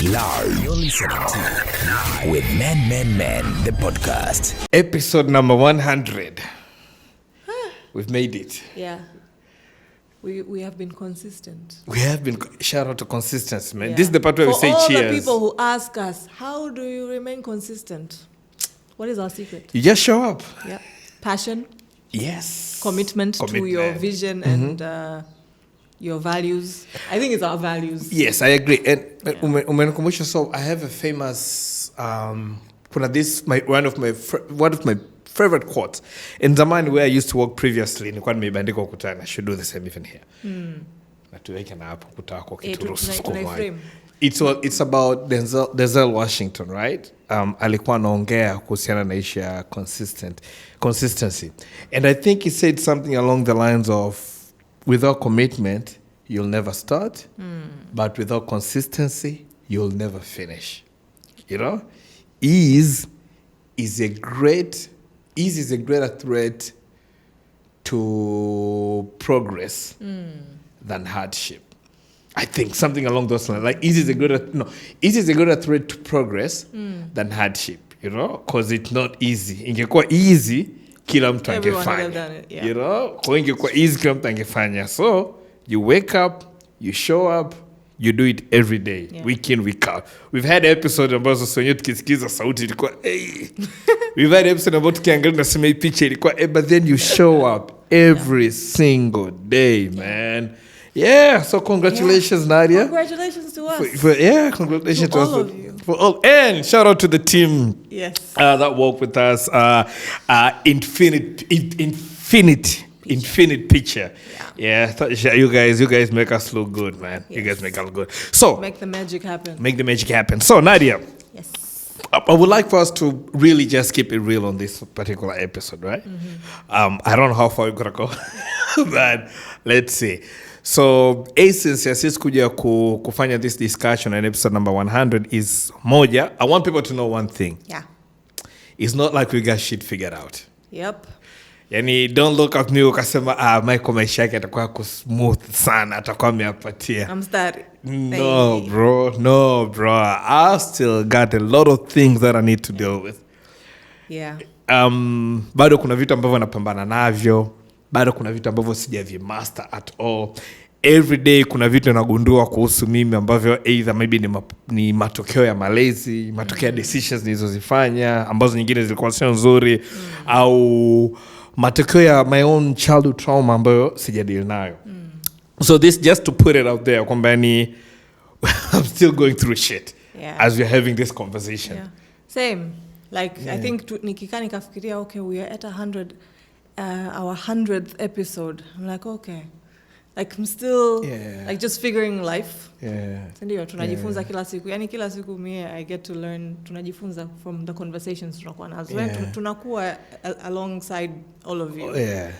Live. You're listening to Live with Men, the podcast. Episode number 100. We've made it. Yeah. We have been consistent. We have been. Shout out to consistency, man. Yeah. This is the part where we say all cheers. the people who ask us, how do you remain consistent? What is our secret? You just show up. Yeah. Passion. Yes. Commitment to your vision and your values. I think it's our values. Yes, I agree. And so I have a famous one of my favorite quotes. In Zaman, where I used to work previously, I should do the same even here. It's about Denzel Washington, right? Alikuwa anaongea kuhusiana na issue ya consistency. And I think he said something along the lines of, without commitment, you'll never start. But without consistency, you'll never finish. You know? Ease is a greater threat to progress than hardship. I think something along those lines. Like ease is a greater threat to progress than hardship. You know? Because it's not easy. Ingekuwa easy, kila mtu angefanya. You know? Kwa ingekuwa easy, kila mtu angefanya. So, you wake up, you show up, you do it every day, week in, week out. We've had episodes ambazo sonyo tukisikiza sauti ilikuwa we've had episodes about tukiangalia nasema hii picture ilikuwa but then you show up every single day, man. Yeah, so congratulations, Nadia. Congratulations to us. Congratulations to all us. Of you. For all. And shout out to the team that worked with us. Infinite picture. Yeah, you guys make us look good, man. Yes. You guys make us look good. So make the magic happen. So Nadia, yes, I would like for us to really just keep it real on this particular episode, right? I don't know how far we're gonna go, but let's see. So essence ya sisi kuja kufanya this discussion on episode number 100 is moja. I want people to know one thing. Yeah. It's not like we got shit figured out. Yep. Yani, don't look at me ukasema Michael maisha yake atakuwa kusmooth sana, atakuwa ameapatia. I'm starting. No, bro. I still got a lot of things that I need to deal with. Yeah. Bado kuna vitu ambavyo napambana navyo. Bado kuna vitu ambavyo sijavimaster at all. Every day kuna vitu nagundua kuhusu mimi ambavyo either maybe ni matokeo ya malezi, matokeo ya decisions nilizozifanya ambazo nyingine zilikuwa sio nzuri, au matokeo ya my own childhood trauma ambayo sijadeal nayo. So this just to put it out there kwamba ni I'm still going through shit as we're having this conversation. Yeah. Same. Like I think nikikaa nikafikiria okay, we are at 100 our 100th episode. I'm like okay. Like I'm still like just figuring life. Ndio tunajifunza kila siku. Yani kila siku I get to learn, tunajifunza from the conversations tunakuwa nazo. Tunakuwa alongside all of you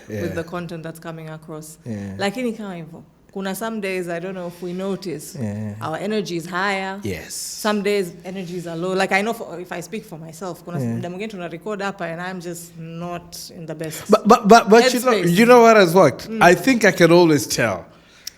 with the content that's coming across. Lakini kama hivyo, kuna some days I don't know if we notice our energy is higher. Yes. Some days energies are low. Like I know if I speak for myself, kuna muda mwingine tuna record hapa and I'm just not in the best. But you know what has worked? I think I can always tell.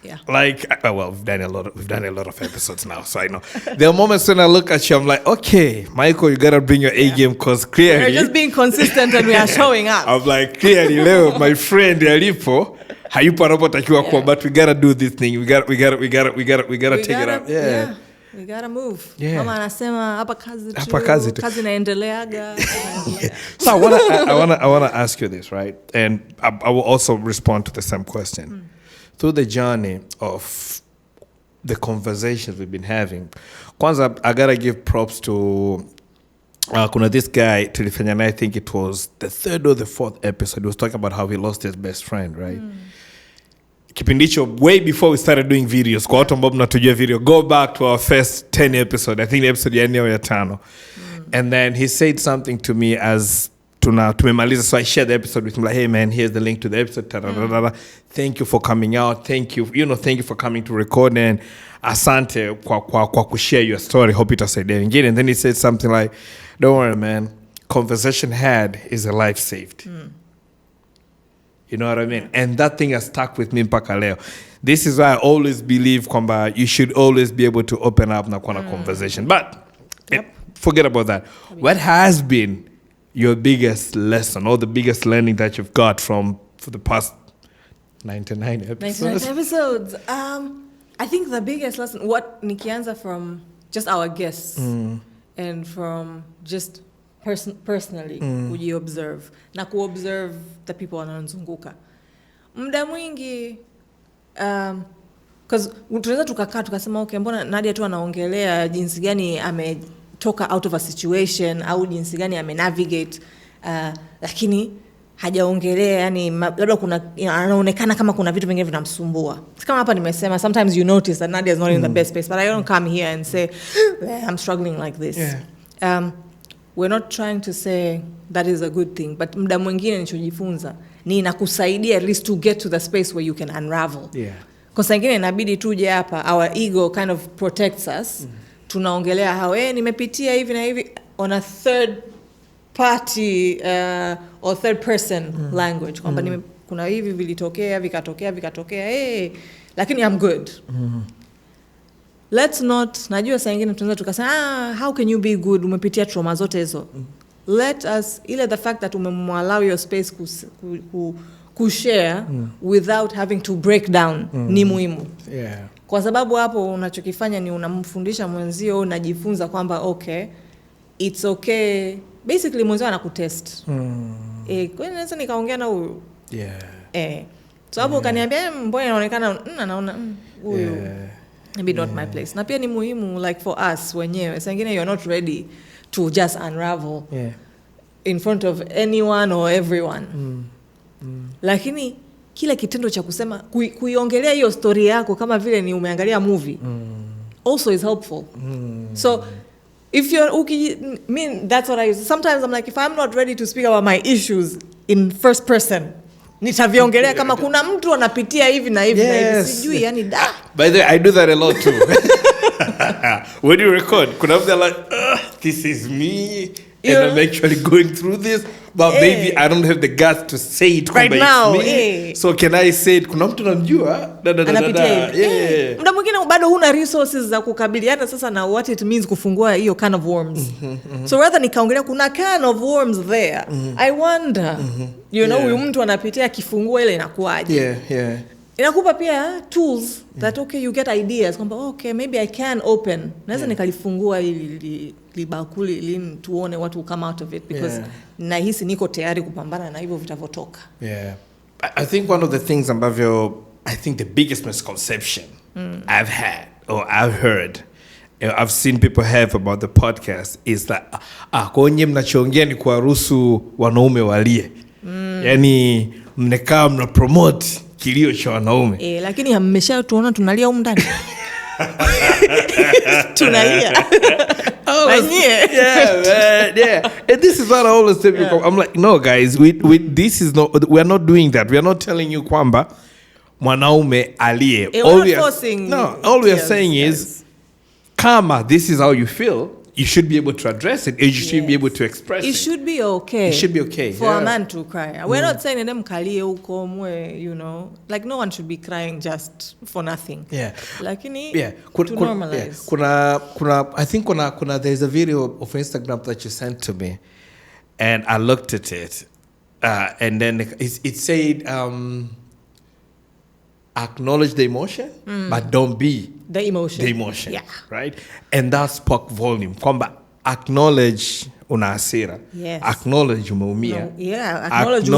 Yeah. Like we've done a lot of episodes now, so I know. There are moments when I look at you, I'm like, okay, Michael, you gotta bring your A game because clearly we're just being consistent and we are showing up. I'm like, clearly, Leo, my friend, Yalipo, hayupo anapotakiwa kuwa, but we gotta do this thing. We gotta take it up. Yeah. We gotta move. Yeah. Mama anasema hapa kazi tu. Kazi inaendeleaga. So I wanna ask you this, right? And I will also respond to the same question. Through the journey of the conversations we've been having, kwanza I gotta give props to kuna this guy tulifanya naye, I think it was the 3rd or the 4th episode. He was talking about how he lost his best friend, right? Kipindicho, way before we started doing videos, kwa watu ambao mnatujua video, go back to our first 10 episode. I think the episode ya 4 au ya 5. And then he said something to me as tumemaliza, so I shared the episode with him, like, hey man, here's the link to the episode. Thank you for coming out. Thank you for coming to record, and asante kwa kushare your story. Hope itasaidia wengine. And then he said something like, don't worry man, conversation had is a life saved. You know what I mean? And that thing has stuck with me mpaka leo. This is why I always believe kwamba you should always be able to open up na kuwa na conversation. But forget about that. What has been your biggest lesson or the biggest learning that you've got for the past 99 episodes? 99 episodes. I think the biggest lesson, nikianza from just our guests and from just personally kujiobserve na kuobserve the people wanaonizunguka. Muda mwingi because tunaweza tukakaa tukasema okay, mbona Nadia tu anaongelea jinsi gani ametoka out of a situation au jinsi gani amenavigate lakini hajaongelea yani labda kuna anaonekana kama kuna vitu vingine vinamsumbua. Kama hapa nimesema sometimes you notice that Nadia is not in the best place, but I don't come here and say I'm struggling like this. We're not trying to say that is a good thing, but muda mwingine nilichojifunza ni inakusaidia at least to get to the space where you can unravel. Kwa sababu inabidi tuje hapa, our ego kind of protects us. Tunaongelea how nimepitia hivi na hivi on a third party or third person language. Kwamba kuna hivi vilitokea vikatokea lakini I'm good. Let's not, najua saa nyingine tunaweza tukasema how can you be good umepitia trauma zote hizo. Let us the fact that umemwallow your space kushare without having to break down ni muhimu. Kwa sababu hapo unachokifanya ni unamfundisha mwenzio, unajifunza kwamba okay, it's okay. Basically mwenzio anakutest. Kwa nini nikaongea na huyu? So hapo kaniambia mbona inaonekana anaona huyu maybe not my place. Na pia ni muhimu like for us wenyewe. Saa nyingine you're not ready to just unravel in front of anyone or everyone. Lakini kila kitendo cha kusema kuiongelea hiyo story yako kama vile ni umeangalia movie also is helpful. So if that's what I use. Sometimes I'm like, if I'm not ready to speak about my issues in first person, nitaviongelea kama kuna mtu anapitia hivi na hivi na hivi, sijui yani da. By the way, I do that a lot too. When you record, kuna mtu like, this is me and I'm actually going through this, but maybe I don't have the guts to say it right now. So can I say it? Kuna mtu namjua muda mwingine bado huna resources za kukabiliana sasa na what it means kufungua hiyo can of worms. So rather nikaongelea kuna can of worms there. I wonder huyu mtu anapitia kifungua ile inakuaje. Inakupa pia tools that okay, you get ideas kwamba okay, maybe I can open. Naweza nikalifungua ili libakuli ili tuone what will come out of it, because nahisi niko tayari kupambana na hivyo vitavotoka. I think one of the things ambavyo I think the biggest misconception I've had or I've heard, I've seen people have about the podcast is that kwenye mnachoongea ni kuwaruhusu wanaume walie. Yani mnekaa mna promote kilio cha wanaume. Lakini mmeshatuona tunalia huko ndani. Tunalia. And this is what I always tell people. I'm like, no guys, we're not doing that. We are not telling you kwamba mwanaume alie. All we are saying is kama this is how you feel, you should be able to address it, and you should be able to express it. It should be okay. It should be okay for a man to cry. We're not saying them kalie huko mwe, like no one should be crying just for nothing. Lakini to normalize. Kuna I think there's a video of Instagram that you sent to me, and I looked at it, and then it said acknowledge the emotion, but don't be the emotion. Right? And that spoke volume. Kwamba acknowledge una hasira. Acknowledge umeumia. Acknowledge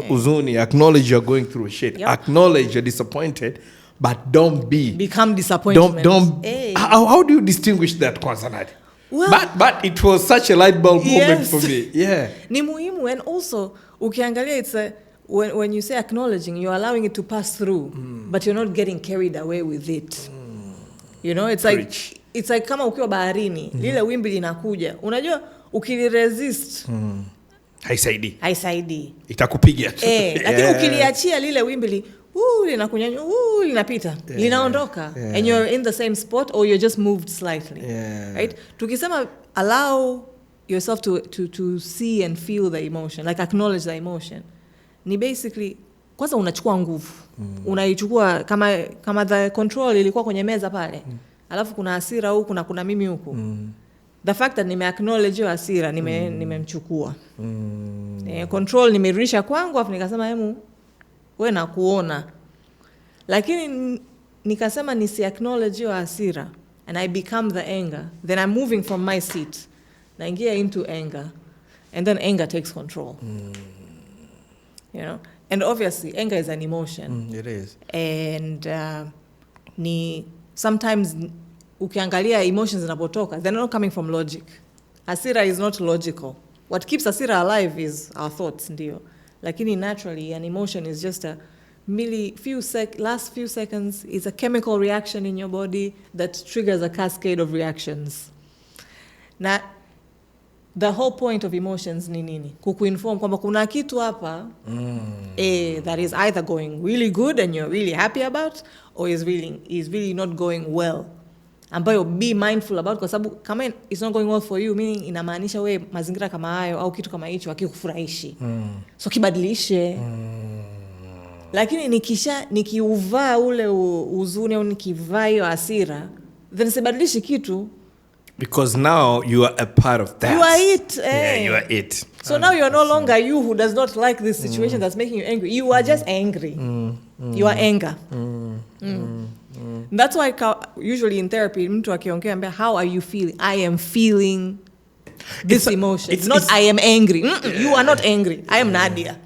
uzuni. Acknowledge you're going through shit. Acknowledge you're disappointed, but don't become disappointment. How do you distinguish that, Kwanzanadi? But it was such a light bulb moment for me. Ni muhimu, and also ukiangalia it's when you say acknowledging, you're allowing it to pass through, but you're not getting carried away with it. It's like kama ukiwa baharini, lile wimbi linakuja. Unajua ukiliresist haisaidii. Itakupiga tu. Lakini ukiliachia lile wimbi linakunyanyua, linapita, linaondoka, and you're in the same spot or you're just moved slightly. Right? Tukisema allow yourself to see and feel the emotion, like acknowledge the emotion. ni basically kwanza unachukua nguvu. Unaichukua kama the control ilikuwa kwenye meza pale. Alafu kuna hasira huku na kuna mimi huku. The fact that nime acknowledge hiyo hasira nimemchukua. Control nimerudisha kwangu afu nikasema hemu wewe nakuona. Lakini nikasema nisi acknowledge hiyo hasira and I become the anger, then I'm moving from my seat. Naingia into anger and then anger takes control. You know? And obviously anger is an emotion. It is. And sometimes ukiangalia emotions zinapotoka, they're not coming from logic. Hasira is not logical. What keeps hasira alive is our thoughts, ndio. Lakini naturally an emotion is just a last few seconds is a chemical reaction in your body that triggers a cascade of reactions. Na the whole point of emotions ni nini? Kukuinform kwamba kuna kitu hapa that is either going really good and you're really happy about, or is really not going well. Ambayo be mindful about, kwa sababu kama it's not going well for you, meaning inamaanisha wewe mazingira kama hayo au kitu kama hicho hakikufurahishi. So kibadilishe. Lakini nikiuvaa ule huzuni au nikivaa hiyo hasira, then sibadilishi kitu. Because now you are a part of that. You are it. Yeah, you are it. So now you are no longer you who does not like this situation that's making you angry. You are just angry. You are anger. That's why usually in therapy, mtu akiongea ambia, how are you feeling? I am feeling this emotion. It's not I am angry. You are not angry. I am Nadia.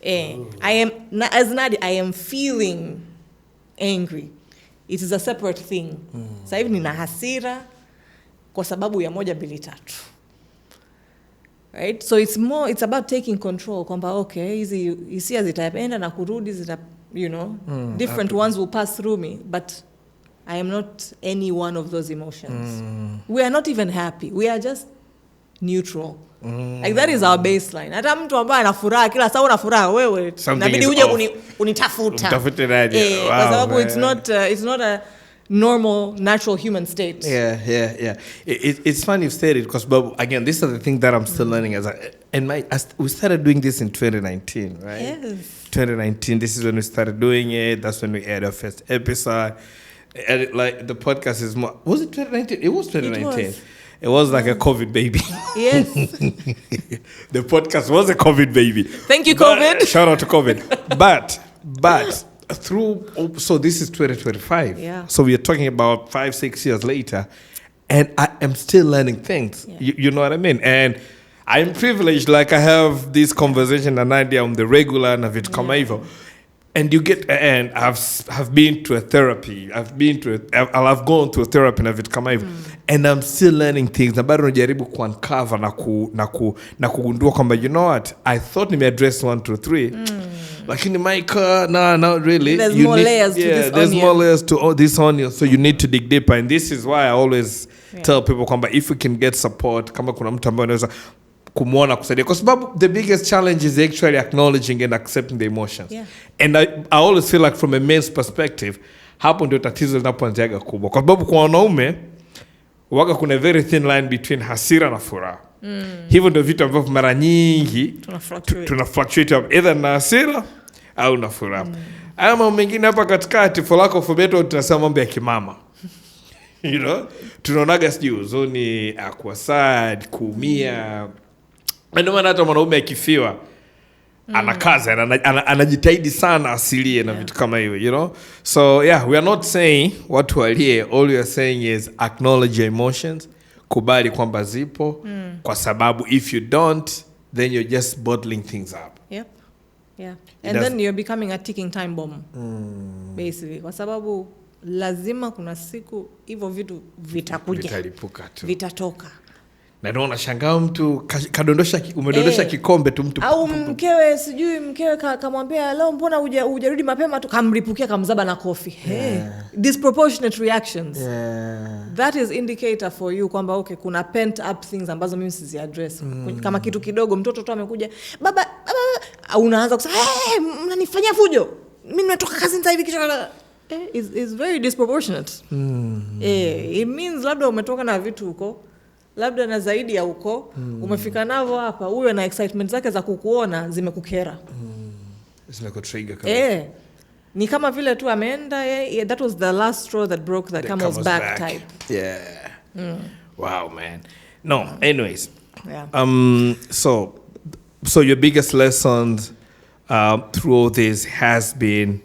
As Nadia, I am feeling angry. It is a separate thing. Sasa hivi nina hasira kwa sababu ya 1, 2, 3. Right? So it's about taking control kwamba okay, hizi hisia zitaenda na kurudi different ones will pass through me, but I am not any one of those emotions. We are not even happy. We are just neutral. Like that is our baseline. Hata mtu ambaye ana furaha kila saa una furaha wewe inabidi uje unitafuta. Utafute Nadia. Kwa sababu it's not a normal natural human state. Yeah. It's funny you said it because again this is the thing that I'm still learning we started doing this in 2019, right? Yes. 2019, this is when we started doing it. That's when we aired our first episode. And the podcast is more, was it 2019? It was 2019. It was like a COVID baby. Yes. The podcast was a COVID baby. Thank you, COVID. Shout out to COVID. But so this is 2025. Yeah. So we are talking about 5-6 years later, and I am still learning things. Yeah. You know what I mean? And I'm privileged, like I have this conversation and idea on the regular na vitu kama hivyo. And I've been to a therapy. I've gone to a therapy na vitu kama hivyo. And I'm still learning things. Na bado najaribu kuuncover na kugundua kwamba you know what? I thought nime address 1, 2, 3. Lakini not really. There's more layers to this onion. There's more layers to this onion. So you need to dig deeper. And this is why I always tell people kwamba if we can get support, kama kuna mtu ambaye anaweza kumuona kusaidia. Kwa sababu the biggest challenge is actually acknowledging and accepting the emotions. Yeah. And I always feel like from a man's perspective, hapo ndio tatizo linapoanzaga kubwa. Kwa sababu kwa wanaume waga kuna very thin line between hasira na furaha. Hivyo ndio vitu ambavyo mara nyingi tuna fluctuate either na hasira au na furaha. Ama mengine hapa katikati for lack of a better tunasema mambo ya kimama. You know? Tunaonaga sijui uzoni, akuwa sad, kuumia. Ndio maana hata mwanaume akifiwa anakaza anajitahidi sana asilie na vitu kama hivyo, you know. So yeah, we are not saying watu walie. All we are saying is acknowledge your emotions, kubali kwamba zipo, kwa sababu if you don't, then you're just bottling things up. Yep. Yeah. And then you're becoming a ticking time bomb. Basically, kwa sababu lazima kuna siku hivyo vitu vitakuja. Vitalipuka tu. Vitatoka. Na ndio unashangaa mtu umedondosha kikombe tu mtu. Au mkewe kamwambia leo mbona hujarudi mapema tu, kamripukia kamzaba na kofi. Disproportionate reactions. That is indicator for you kwamba okay, kuna pent up things ambazo mimi sizi address. Kama kitu kidogo mtoto tu amekuja, baba unaanza kusema mnanifanyia fujo. Mimi nimetoka kazi sasa hivi kichwa is very disproportionate. It means labda umetoka na vitu huko, labda na zaidi ya huko, umefika navo hapa, huyo na excitement zake za kukuona zimekukera. Zimekutrigger. Ni kama vile tu ameenda, that was the last straw that broke the camel's back type. Yeah. Wow, man. No, anyways. Yeah. So your biggest lessons through all this has been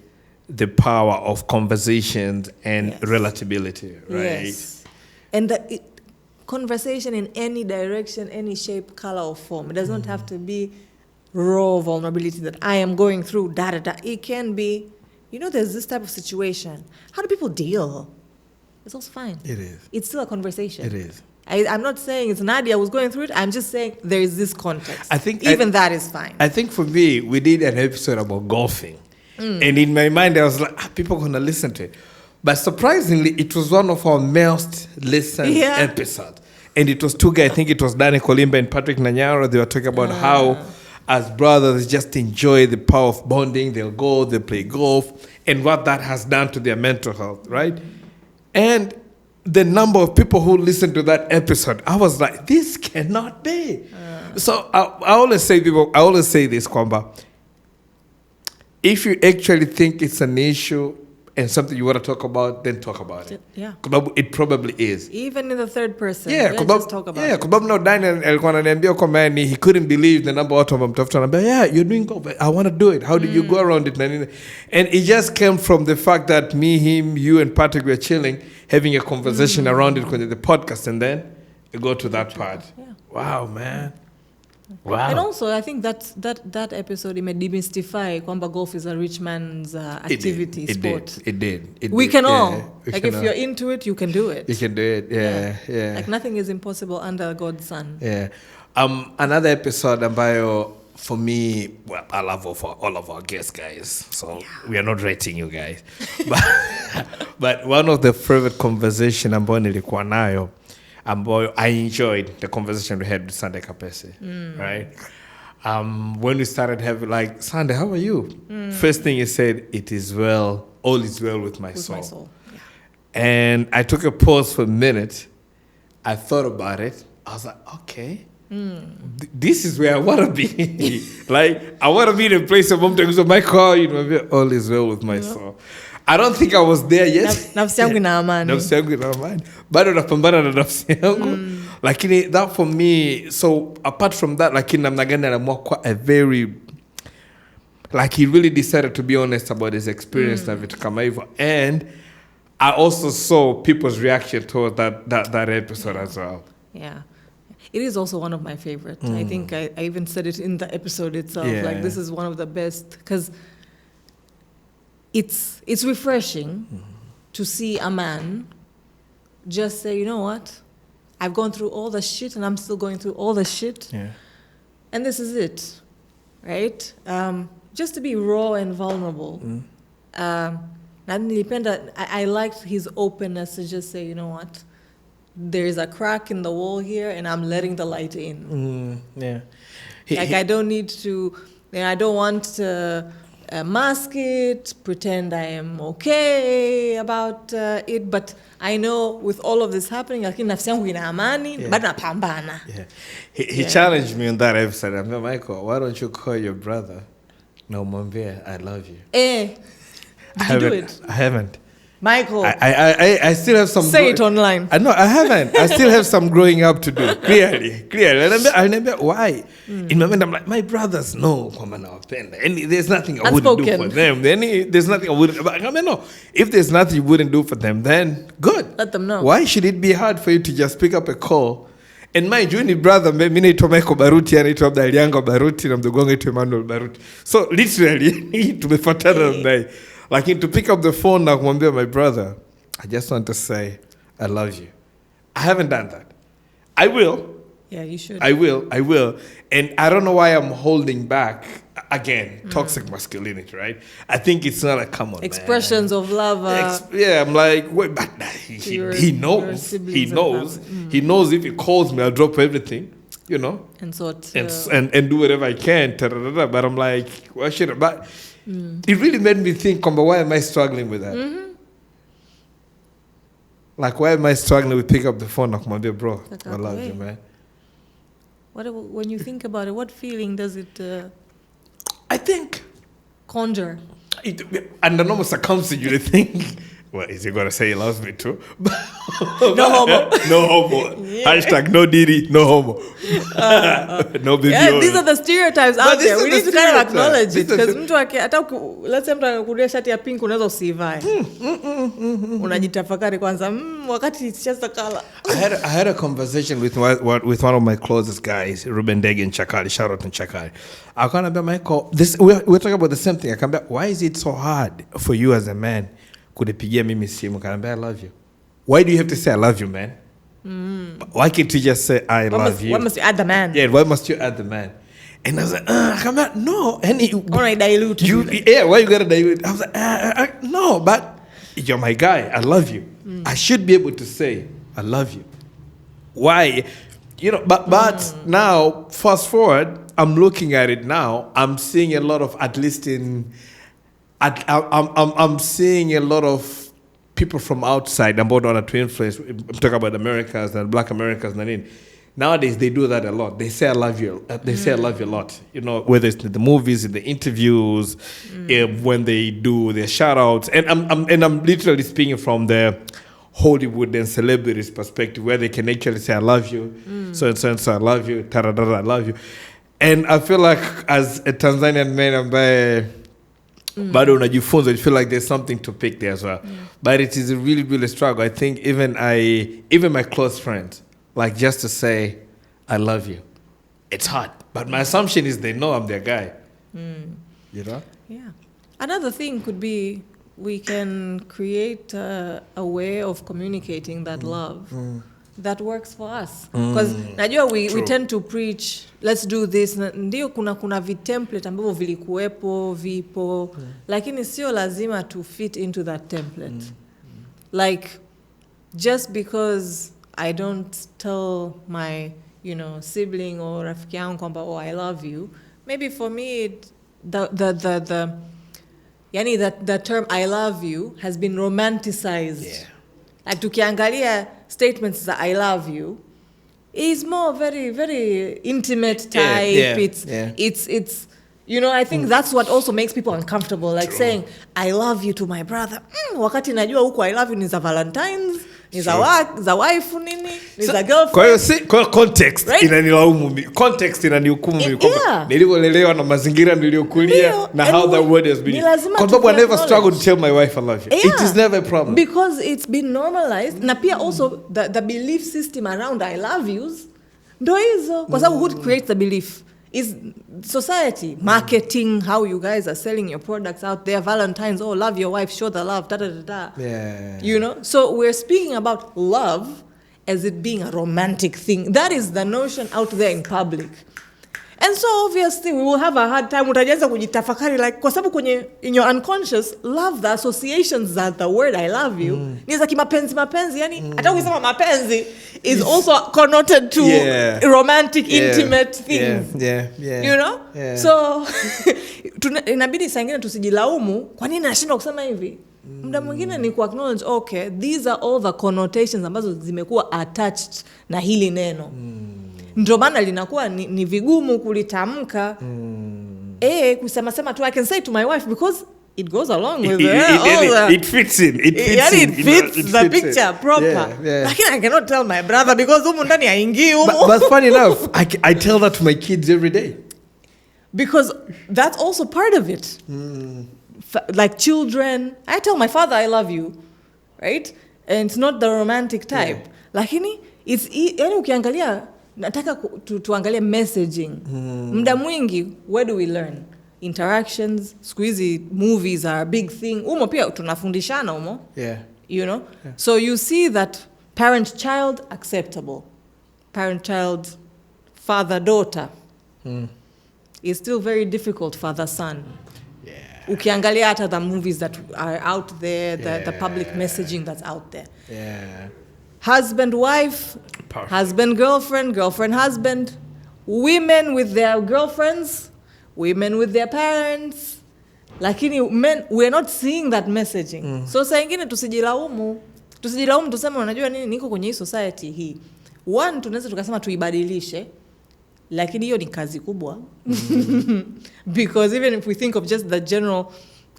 the power of conversations and relatability, right? Yes. And conversation in any direction, any shape, color, or form. It does not have to be raw vulnerability that I am going through, It can be, there's this type of situation. How do people deal? It's also fine. It is. It's still a conversation. It is. I'm not saying it's Nadia who's going through it. I'm just saying there is this context. I think that is fine. I think for me, we did an episode about golfing. And in my mind, I was like, people are going to listen to it. But surprisingly, it was one of our most listened episodes. And it was two guys, I think it was Danny Kolimba and Patrick Nanyaro. They were talking about how, as brothers, just enjoy the power of bonding. They'll go, they'll play golf, and what that has done to their mental health, right? And the number of people who listened to that episode, I was like, this cannot be. So I always say this, Kwamba, if you actually think it's an issue and something you want to talk about, then talk about it. Yeah. It probably is. Even in the third person. Just talk about it. Yeah, kwa sababu Daniel alikuwa ananiambia kwamba he couldn't believe the number of wamemtafuta. Anambia, you're doing good. I want to do it. How did you go around it? And it just came from the fact that me, him, you, and Patrick were chilling, having a conversation around it when the podcast, and then you go to that part. Yeah. Wow, man. Wow. And also, I think that episode may demystify kwamba golf is a rich man's activity, sport. It did. We can all. If you're into it, you can do it. You can do it. Yeah. Like nothing is impossible under God's sun. Yeah. Another episode ambayo, for me, well, I love all of our guests, guys. So we are not rating you guys. But one of the favorite conversation ambayo nilikuwa nayo, I enjoyed the conversation we had with Sunday Kapese, right? When we started having, like, Sunday, how are you? First thing he said, it is well, all is well with my soul. Yeah. And I took a pause for a minute. I thought about it. I was like, okay, this is where I want to be. Like, I want to be in a place of my car, all is well with my soul. I don't think I was there yet. Nafsi yangu ina amani. Nafsi yangu ina amani. Bado napambana na nafsi yangu. Lakini that for me, so apart from that, lakini namna gani anaamua kwa a very, like he really decided to be honest about his experience na vitu kama hivyo. And I also saw people's reaction towards that episode as well. Yeah. It is also one of my favorites. I think I even said it in the episode itself. Yeah. Like, this is one of the best, because it's refreshing to see a man just say, you know what? I've gone through all the shit and I'm still going through all the shit. Yeah. And this is it, right? Just to be raw and vulnerable. I liked his openness to just say, you know what? There's a crack in the wall here and I'm letting the light in. Yeah. I don't need to, I don't want to mask it, pretend I am okay about it, but I know with all of this happening, lakini nafsi yangu ina amani, bado napambana. Yeah. He challenged me on that episode. I'm like, Michael, why don't you call your brother? No, mwambie, I love you. Did you do it? I haven't. Michael. I still have some. Say it online. No, I haven't. I still have some growing up to do. Clearly. I remember why. In my mind, I'm like, my brothers know kwamba nawapenda. And there's nothing I wouldn't do for them. There's nothing I wouldn't. I mean, no. If there's nothing you wouldn't do for them, then good. Let them know. Why should it be hard for you to just pick up a call? And mind you, ni brother, mimi naitwa Michael Baruti, anaitwa Abdalianga Baruti, na mdogo wangu naitwa Emmanuel Baruti. So literally, tumefuatana naye. Like, to pick up the phone na kumwambia, my brother, I just want to say, I love you. I haven't done that. I will. Yeah, you should. I will. And I don't know why I'm holding back. Again, toxic masculinity, right? I think it's not like, come on, expressions man. of love. I'm like, wait, but he knows. He knows. He knows if he calls me, I'll drop everything, And and do whatever I can. But I'm like, why should I? But it really made me think, why am I struggling with that? Like, why am I struggling with pick up the phone? Like, my dear bro, I love you, man. When you think about it, what feeling does it I think conjure. Under normal circumstances, you think, well, is he going to say he loves me too? No homo. No homo. Yeah. No Diddy, no homo. No baby. Yeah, these are the stereotypes out there. We need to kind of acknowledge it. Because let's say mtu anakudia shati ya pink unaweza usivae. Unajitafakari kwanza, wakati it's just a color. I had a conversation with one of my closest guys, Ruben Dege and Chakali. Shout out to Chakali. I can't remember, Michael. We're talking about the same thing. I can't remember, why is it so hard for you as a man? Kunipigia mimi simu kanambia I love you. Why do you have to say I love you, man? Why can't you just say I love you? Why must you add the man? Yeah, why must you add the man? And I was like, no. And I dilute you. Yeah, why you gotta dilute? I was like, no, but you're my guy. I love you. I should be able to say I love you. Why? But now, fast forward, I'm looking at it now. I'm seeing a lot of, at least in... I'm seeing a lot of people from outside. I'm about to influence. I'm talking about Americans and Black Americans. Nowadays, they do that a lot. They say I love you. They say I love you a lot. Whether it's in the movies, in the interviews, when they do their shout outs. And I'm literally speaking from the Hollywood and celebrities perspective, where they can actually say I love you. So and so I love you. I love you. And I feel like as a Tanzanian man, Bado unajifunza, you feel like there's something to pick there as well. But it is a really, really struggle. I think even my close friends, like just to say, I love you, it's hard. But my assumption is they know I'm their guy. Yeah. Another thing could be we can create a way of communicating that love that works for us. Because najua we tend to preach, let's do this. Ndio kuna vitemplate ambavyo vilikuwepo, vipo. Lakini sio lazima to fit into that template. Like, just because I don't tell my, sibling or rafiki yangu kwamba, I love you, maybe for me, the term I love you has been romanticized. Yeah. Like tukiangalia statements that I love you is more very, very intimate type. It's I think that's what also makes people uncomfortable. Like saying I love you to my brother. Wakati najua huko I love you ni za Valentine's, ni za wife nini, ni za girlfriend. Kwa context inanilaumu, context inanihukumu mimi kwamba nilivyolelewa na mazingira niliyokulia na how the word has been. Kwa sababu I never struggled to tell my wife I love you. It is never a problem. Because it's been normalized. Na pia also the belief system around I love yous ndo hizo. Kwa sababu who creates the belief is society, marketing, how you guys are selling your products out there. Valentine's, love your wife, show the love, Yeah. So we're speaking about love as it being a romantic thing. That is the notion out there in public. And so obviously we will have a hard time. Utajaza kujitafakari, like, kwa sababu in your unconscious, love, the associations that the word I love you, ni za kimapenzi, yani, hata ukisema mapenzi is also connoted to romantic, intimate things. Yeah. So, inabidi saa ingine tusijilaumu, kwa nini nashindwa kusema hivi? Muda mwingine ni acknowledge, okay, these are all the connotations ambazo zimekuwa attached na hili neno. Ndio maana linakuwa ni vigumu kulitamka. Kusema tu I can say to my wife because it goes along with it fits in. It fits the picture proper. Lakini I cannot tell my brother because humu ndani haingii humu. But funny enough, I tell that to my kids every day. Because that's also part of it. Like children, I tell my father I love you, right? And it's not the romantic type. Lakini it's yani ukiangalia nataka tuangalie messaging. Muda mwingi, where do we learn? Interactions, squeezy movies are a big thing. Umo pia tunafundishana umo. Yeah. So you see that parent-child acceptable. Parent-child, father-daughter is still very difficult, father-son. Ukiangalia hata the movies that are out there, the public messaging that's out there. Husband, wife, perfect. Husband, girlfriend, girlfriend, husband, women with their girlfriends, women with their parents. Lakini men, we're not seeing that messaging. So saa ingine tusijilaumu tuseme unajua nini niko kwenye hii society hii. One, tunaweza tukasema tuibadilishe. lakini hiyo ni kazi kubwa. Because even if we think of just the general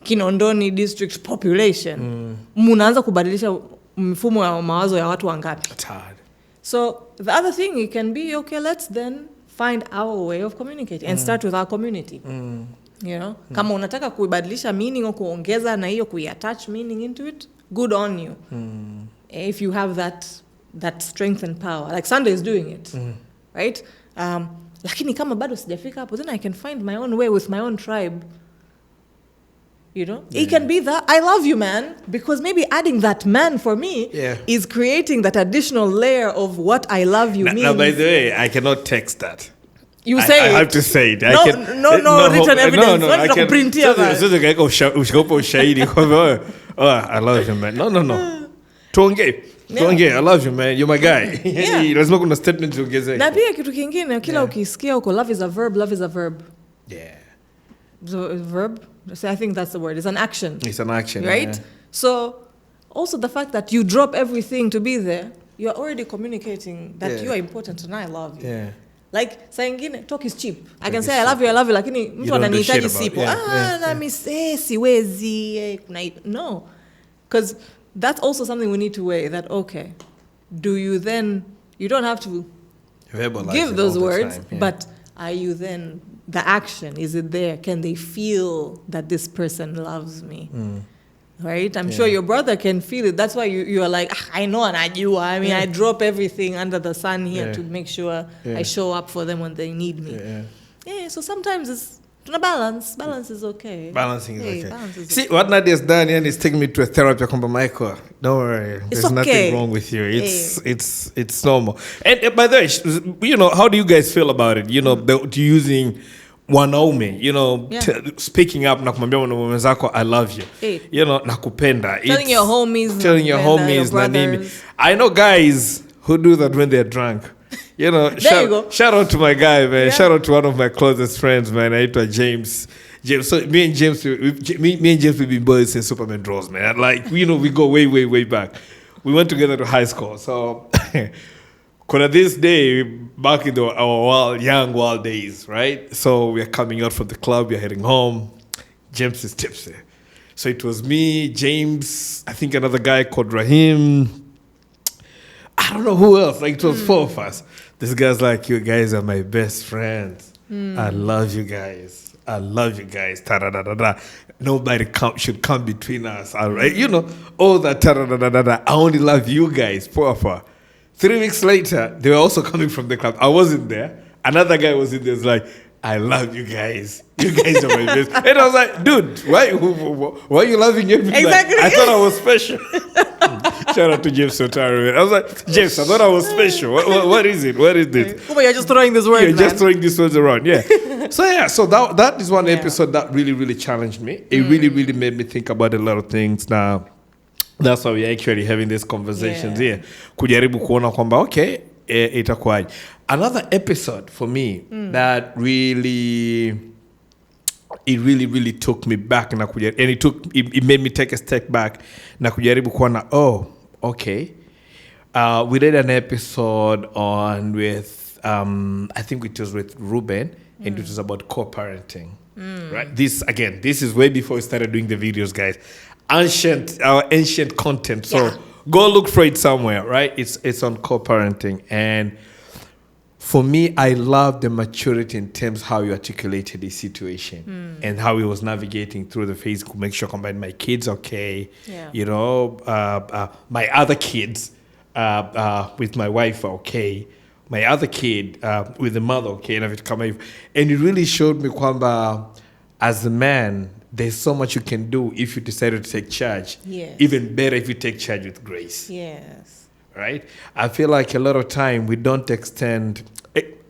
Kinondoni district population, munaanza kubadilisha mfumo wa mawazo ya watu wangapi? It's hard. So the other thing it can be, okay, let's then find our way of communicating and start with our community. You know, kama unataka kuibadilisha meaning au kuongeza na hiyo kuiattach meaning into it, good on you. If you have that strength and power, like Sunday is doing it, right? Lakini kama bado sijafika hapo, then I can find my own way with my own tribe. You know, it can be that I love you, man, because maybe adding that man for me is creating that additional layer of what I love you means. Now, by the way, I cannot text that. You say I it. have to say it. No written evidence. No, I can. Print I love you, man. No. Tuongee. I love you, man. You're my guy. Lazima kuna statement tuongeze. Na pia kitu kingine kila ukisikia uko love is a verb. Yeah. So a verb, so I think that's the word. It's an action. It's an action, right? Yeah. So also the fact that you drop everything to be there, you're already communicating that you are important and I love you. Yeah. Like saa ingine talk is cheap. I can say I love you lakini mtu ananihitaji sipo. Na siwezi kuna no. Because that's also something we need to weigh, that okay, do you then, you don't have to give those words, but are you then, the action, is it there? Can they feel that this person loves me? Right? I'm sure your brother can feel it. That's why you are like, I know anajua. I mean, I drop everything under the sun here to make sure I show up for them when they need me. Yeah, so sometimes it's balance. Balance is okay. Balancing is okay. See, what Nadia's done here is taking me to a therapy. Michael, don't worry. There's nothing wrong with you. It's normal. And by the way, you know, how do you guys feel about it? You know, using wanaume, you know, speaking up na kumwambia wanaume zako I love you. You know, nakupenda. Telling your homies na nini. I know guys who do that when they're drunk. You know, shout out to my guy, man. Shout out to one of my closest friends, man. Aitwa James. So me and James, we've been boys since Superman Draws, man. Like, you know, we go way back. We went together to high school. So, this day, back in our young wild days, right? So we're coming out from the club, we're heading home. James is tipsy. So it was me, James, I think another guy called Rahim. I don't know who else. Like, it was four of us. This guy's like, you guys are my best friends. I love you guys. Ta-da-da-da-da. Nobody should come between us. All right? You know, all that ta-da-da-da-da. I only love you guys. 3 weeks later, they were also coming from the club. I wasn't there. Another guy was in there. Was like, I love you guys. You guys are my best. And I was like, dude, why are you loving everything? Exactly. Like, I thought I was special. Shout out to James Sotaro. I was like, James, I thought I was special. What is it? What is this? Oh, but you're just throwing these words. You're just throwing these words around. Yeah. So that is one episode that really challenged me. It really made me think about a lot of things. Now, that's why we're actually having these conversations here. Kujaribu kuona kwamba okay, itakuwaje. Another episode for me that really took me back and it made me take a step back na kujaribu kuona okay. We did an episode with I think it was with Ruben and it was about co-parenting. Right? This is way before we started doing the videos, guys. Ancient content. So go look for it somewhere, right? It's on co-parenting. And for me, I love the maturity in terms of how you articulated the situation and how he was navigating through the phase to make sure combine my kids okay, you know, my other kids with my wife okay, my other kid with the mother okay, and it really showed me kwamba as a man, there's so much you can do if you decided to take charge. Yes. Even better if you take charge with grace. Yes. Right? I feel like a lot of time we don't extend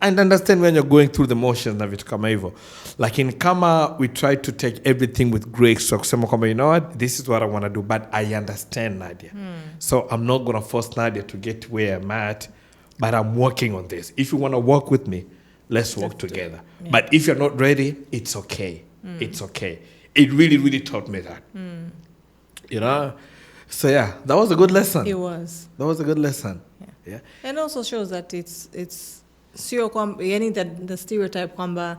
and understand when you're going through the motions na vitu kama hivyo. Like in kama we try to take everything with grace. So kusema kwamba, you know what, this is what I want to do, but I understand Nadia. So I'm not going to force Nadia to get to where I'm at, but I'm working on this. If you want to work with me, let's work together. Yeah. But if you're not ready, it's okay. It's okay. It really taught me that. You know? So yeah, that was a good lesson. It was. That was a good lesson. Yeah. And also shows that it's sio kwamba yani the stereotype kwamba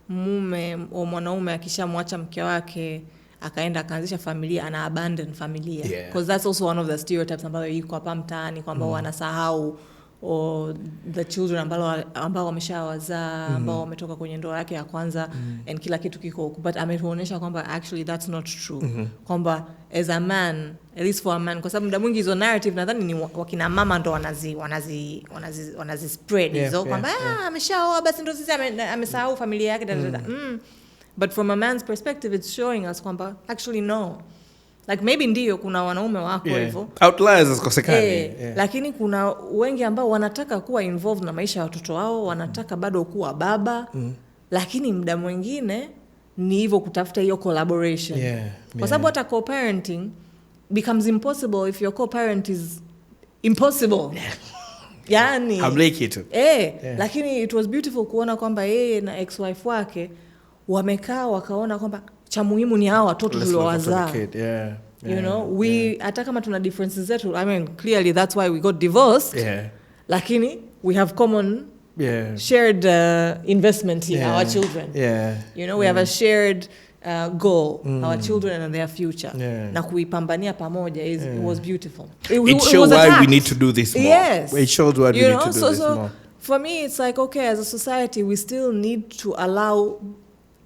mume au mwanaume akishamwacha mke wake akaenda akaanzisha familia ana abandon familia, because that's also one of the stereotypes ambayo iko hapa mtaani kwamba wanasahau or the children ambao wameshawazaa ambao wametoka kwenye ndoa yake ya kwanza and kila kitu kiko huko, but ametuonyesha kwamba actually that's not true, kwamba as a man, at least for a man, kwa sababu muda mwingi hizo narrative nadhani ni wakina mama ndo wanazi spread hizo kwamba ameshaoa basi ndo sisi amesahau familia yake but from a man's perspective it's showing us kwamba actually no, like maybe ndio kuna wanaume wako hivyo outliers zikosekani lakini kuna wengi ambao wanataka kuwa involved na maisha ya watoto wao, wanataka bado kuwa baba lakini muda mwingine ni hivyo kutafuta hiyo collaboration kwa sababu hata co-parenting becomes impossible if your co-parent is impossible yani hamleki tu lakini it was beautiful kuona kwamba yeye na ex-wife wake wamekaa wakaona kwamba cha muhimu ni hao watoto tuliowazaa. You know, we hata kama tuna differences zetu, I mean clearly that's why we got divorced. Lakini we have common shared investment in our children. You know, we have a shared goal, our children and their future. Na kuipambania pamoja it was beautiful. It shows why we need to do this more. Yes. It shows why we need to do this more. For me it's like, okay, as a society we still need to allow,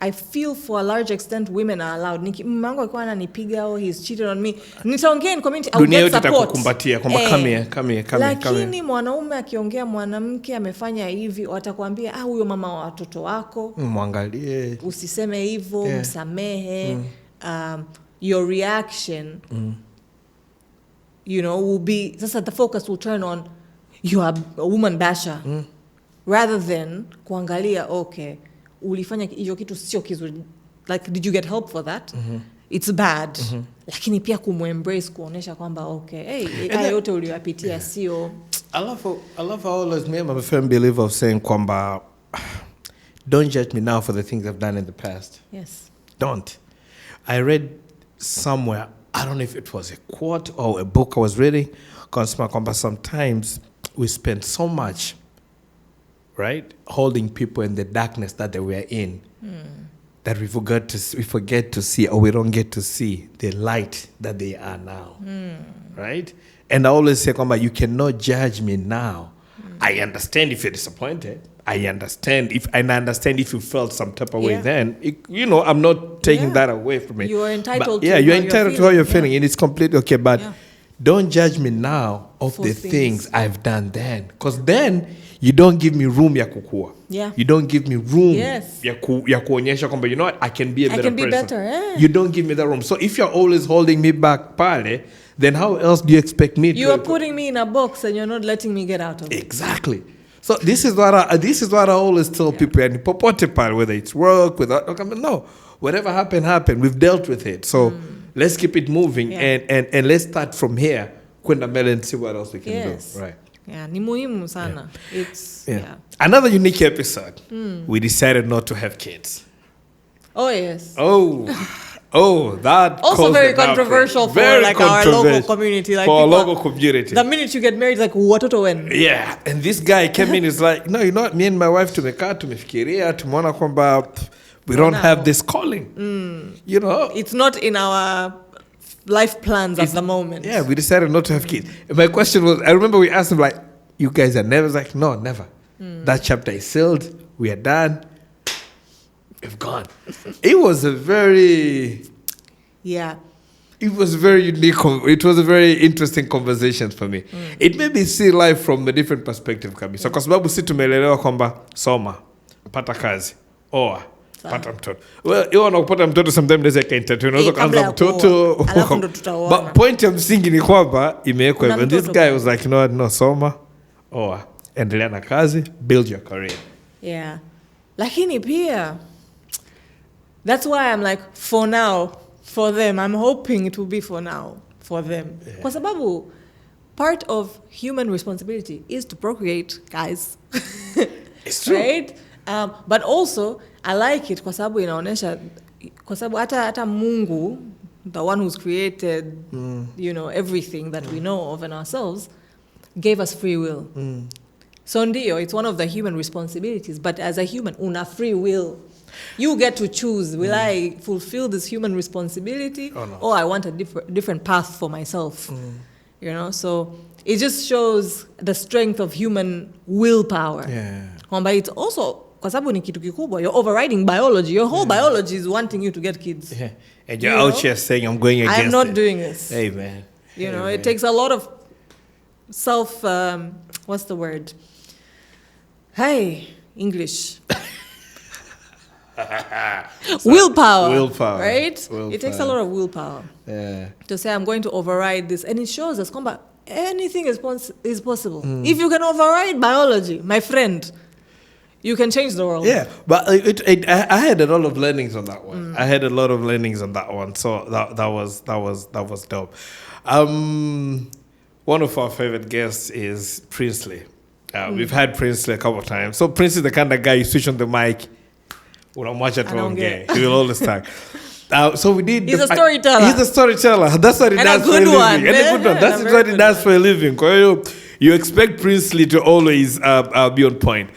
I feel for a large extent women are allowed. Mmangu alikuwa ananipiga au he's cheated on me, nitaongea in community, I'll get support. Itakukumbatia kwamba come here. Lakini mwanaume akiongea mwanamke amefanya hivi watakwambia huyo mama wa watoto wako muangalie, usiseme hivyo, msamehe. Your reaction you know will be, sasa the focus will turn on you are a woman basher rather than kuangalia okay ulifanya hiyo kitu sio kizuri, like did you get help for that? It's bad. Lakini pia kumembrace kuonesha kwamba okay yote uliyopitia sio. I love always me, I'm a firm believer of saying kwamba don't judge me now for the things I've done in the past. Yes. Don't. I read somewhere, I don't know if it was a quote or a book I was reading, kwamba sometimes we spend so much right holding people in the darkness that they were in that we forget to see, or we don't get to see the light that they are now. Right? And I always say kwamba you cannot judge me now. I understand if you're disappointed, I understand if you felt some type of way then, you know, I'm not taking that away from you. You're entitled you're entitled to how you're feeling and it's completely okay, but don't judge me now of the things I've done then, because then you don't give me room ya kukua. You don't give me room ya kuonyesha kwamba, you know what, I can be a better person. You don't give me that room. So if you're always holding me back pale, then how else do you expect me to? You are putting me in a box and you're not letting me get out of it. Exactly. So this is what I always tell people, and popote pale, whether it's work, no, whatever happened, we've dealt with it. So let's keep it moving and let's start from here, kwenda mbele, and see what else we can do. Right. Yeah, ni muhimu sana. It's another unique episode. We decided not to have kids. Oh yes. Oh, that also very controversial for our local community. Like for our local community. The minute you get married, like watoto when? Yeah, and this guy came in, is like, no, you know what? Me and my wife tumefikiria, tumeona kwamba we don't have this calling. You know, it's not in our life plans at the moment. Yeah, we decided not to have kids. And my question was, I remember we asked him, like, you guys are never? Like, no, never. That chapter is sealed. We are done. We've gone. It was a very... It was very unique. It was a very interesting conversation for me. It made me see life from a different perspective. So kwa sababu si tumeelewa kwamba soma, pata kazi, oa, pata mtoto. Well, you want to pata mtoto sometimes there's a entertain. Unaweza kuanza mtoto. But point ya msingi ni kwamba imewekwa hivyo. And this guy was like, you know what, no, soma, oa, endelea na kazi, build your career. Yeah. Lakini pia, that's why I'm like, for now, for them, I'm hoping it will be for now, for them. Kwa sababu, part of human responsibility is to procreate, guys. It's true. Right? But also, I like it kwa sababu inaonesha, kwa sababu hata Mungu, the one who's created, you know, everything that we know of in ourselves, gave us free will. So ndio, it's one of the human responsibilities, but as a human, una free will. You get to choose, will I fulfill this human responsibility or I want a different path for myself? You know, so it just shows the strength of human willpower. But it's also, kwa sababu ni kitu kikubwa, you're overriding biology. Your whole biology is wanting you to get kids. And you're out here saying, I'm going against it. I'm not doing this. Hey, man. You know, it takes a lot of what's the word? Hey, English. Willpower. Right? Willpower. It takes a lot of willpower. To say, I'm going to override this. And it shows us, anything is possible. If you can override biology, my friend, you can change the world. Yeah, but I had a lot of learnings on that one. So that was dope. One of our favorite guests is Princely. We've had Princely a couple of times. So Prince is the kind of guy you switch on the mic, unamwacha tuongee. He will always talk. So we did. He's a storyteller. That's what he does for a living. And a good one. That's what he does for a living. You expect Princely to always be on point.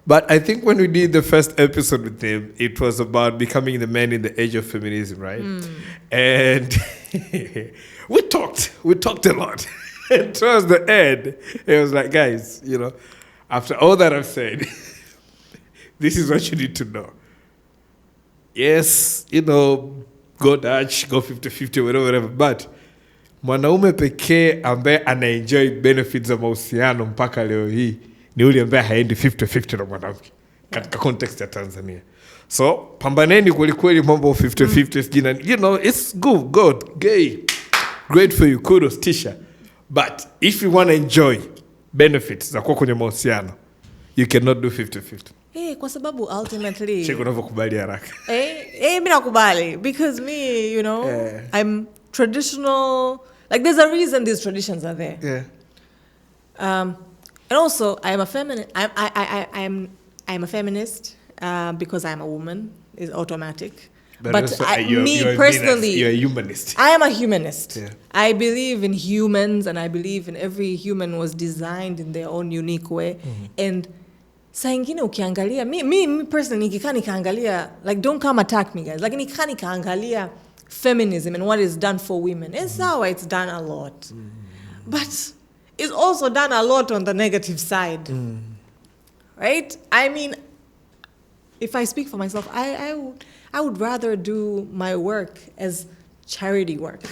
But I think when we did the first episode with him, it was about becoming the man in the age of feminism, right? And we talked a lot. And towards the end, it was like, guys, you know, after all that I've said, this is what you need to know. Yes, you know, go Dutch, go 50-50, whatever, but mwanaume pekee ambaye anaenjoy benefits za mahusiano mpaka leo hii ni yule ambaye haendi 50-50 na mwanamke katika context ya Tanzania. So, pambaneni kweli mambo 50-50, you know, it's good, gay, great for you, kudos, tisha. But if you want to enjoy benefits za kuwa kwenye mahusiano, you cannot do 50-50. Kwa sababu ultimately cheko unavyokubali haraka. Mimi nakubali because me, you know, I'm traditional. Like there's a reason these traditions are there. And also I'm a feminist. I'm a feminist because I'm a woman. Is automatic. But me personally, you're a humanist. I am a humanist. I believe in humans, and I believe in every human was designed in their own unique way. And saa ingine ukiangalia, me personally, nikikaa nikaangalia, like don't come attack me guys, like nikikaa nikaangalia feminism and what is done for women, it's how it's done a lot. But it's also done a lot on the negative side. Right? I mean, if I speak for myself, I would rather do my work as charity work.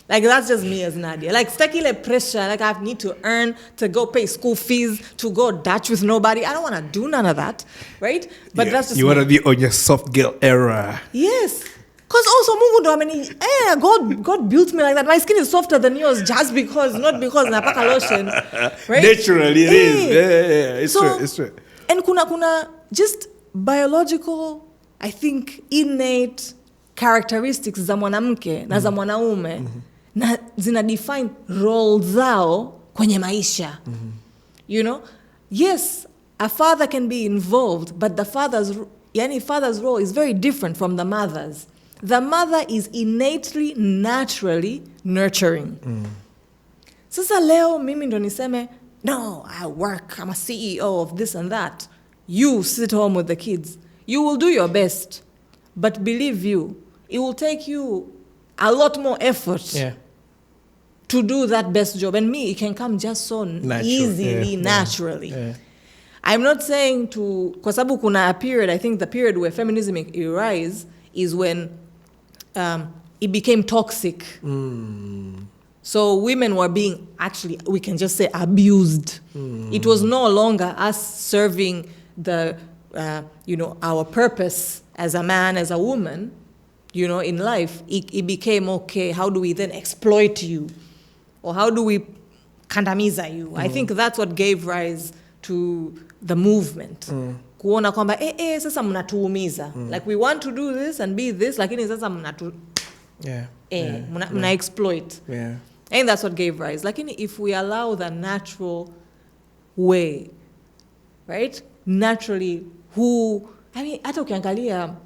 Like that's just me as Nadia. Like staki ile pressure, like I need to earn to go pay school fees, to go Dutch with nobody. I don't want to do none of that, right? But that's just you want to be on your soft girl era. Yes. Because also Mungu ndo ameni, God built me like that. My skin is softer than yours just because, not because napaka lotion. Right? Naturally it is. Yeah. It's true. And kuna just biological, I think, innate characteristics za mwanamke na za mwanaume na zina define roles zao kwenye maisha. You know? Yes, a father can be involved, but the father's role is very different from the mother's. The mother is innately, naturally nurturing. Sasa leo mimi ndo niseme, no, I work, I'm a CEO of this and that. You sit home with the kids. You will do your best. But believe you, it will take you a lot more effort to do that best job. And me, it can come just so easily, naturally. I'm not saying kwa sababu kuna a period, I think the period where feminism arose is when it became toxic. So women were being, actually, we can just say abused. It was no longer us serving the, our purpose as a man, as a woman, in life. It became, okay, how do we then exploit you? Or how do we kandamiza you? I think that's what gave rise to the movement. Kuona kwamba, sasa mnatuumiza. Like, we want to do this and be this, lakini sasa mnatu... mna exploit. And that's what gave rise. Lakini if we allow the natural way, right? Naturally, hata ukiangalia,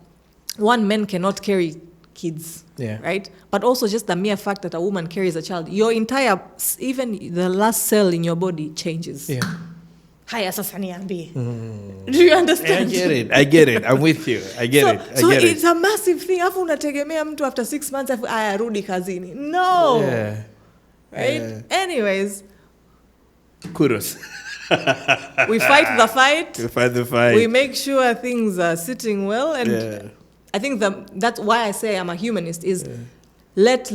one man cannot carry kids, right? But also just the mere fact that a woman carries a child, your entire, even the last cell in your body changes. haya sasa niambie. Do you understand? I get it. I'm with you. I get it. So it's a massive thing. Afu unategemea mtu after 6 months arudi kazini. No. Yeah. Right? Yeah. Anyways. Kudos. We fight the fight. We fight the fight. We make sure things are sitting well. And I think that's why I say I'm a humanist is let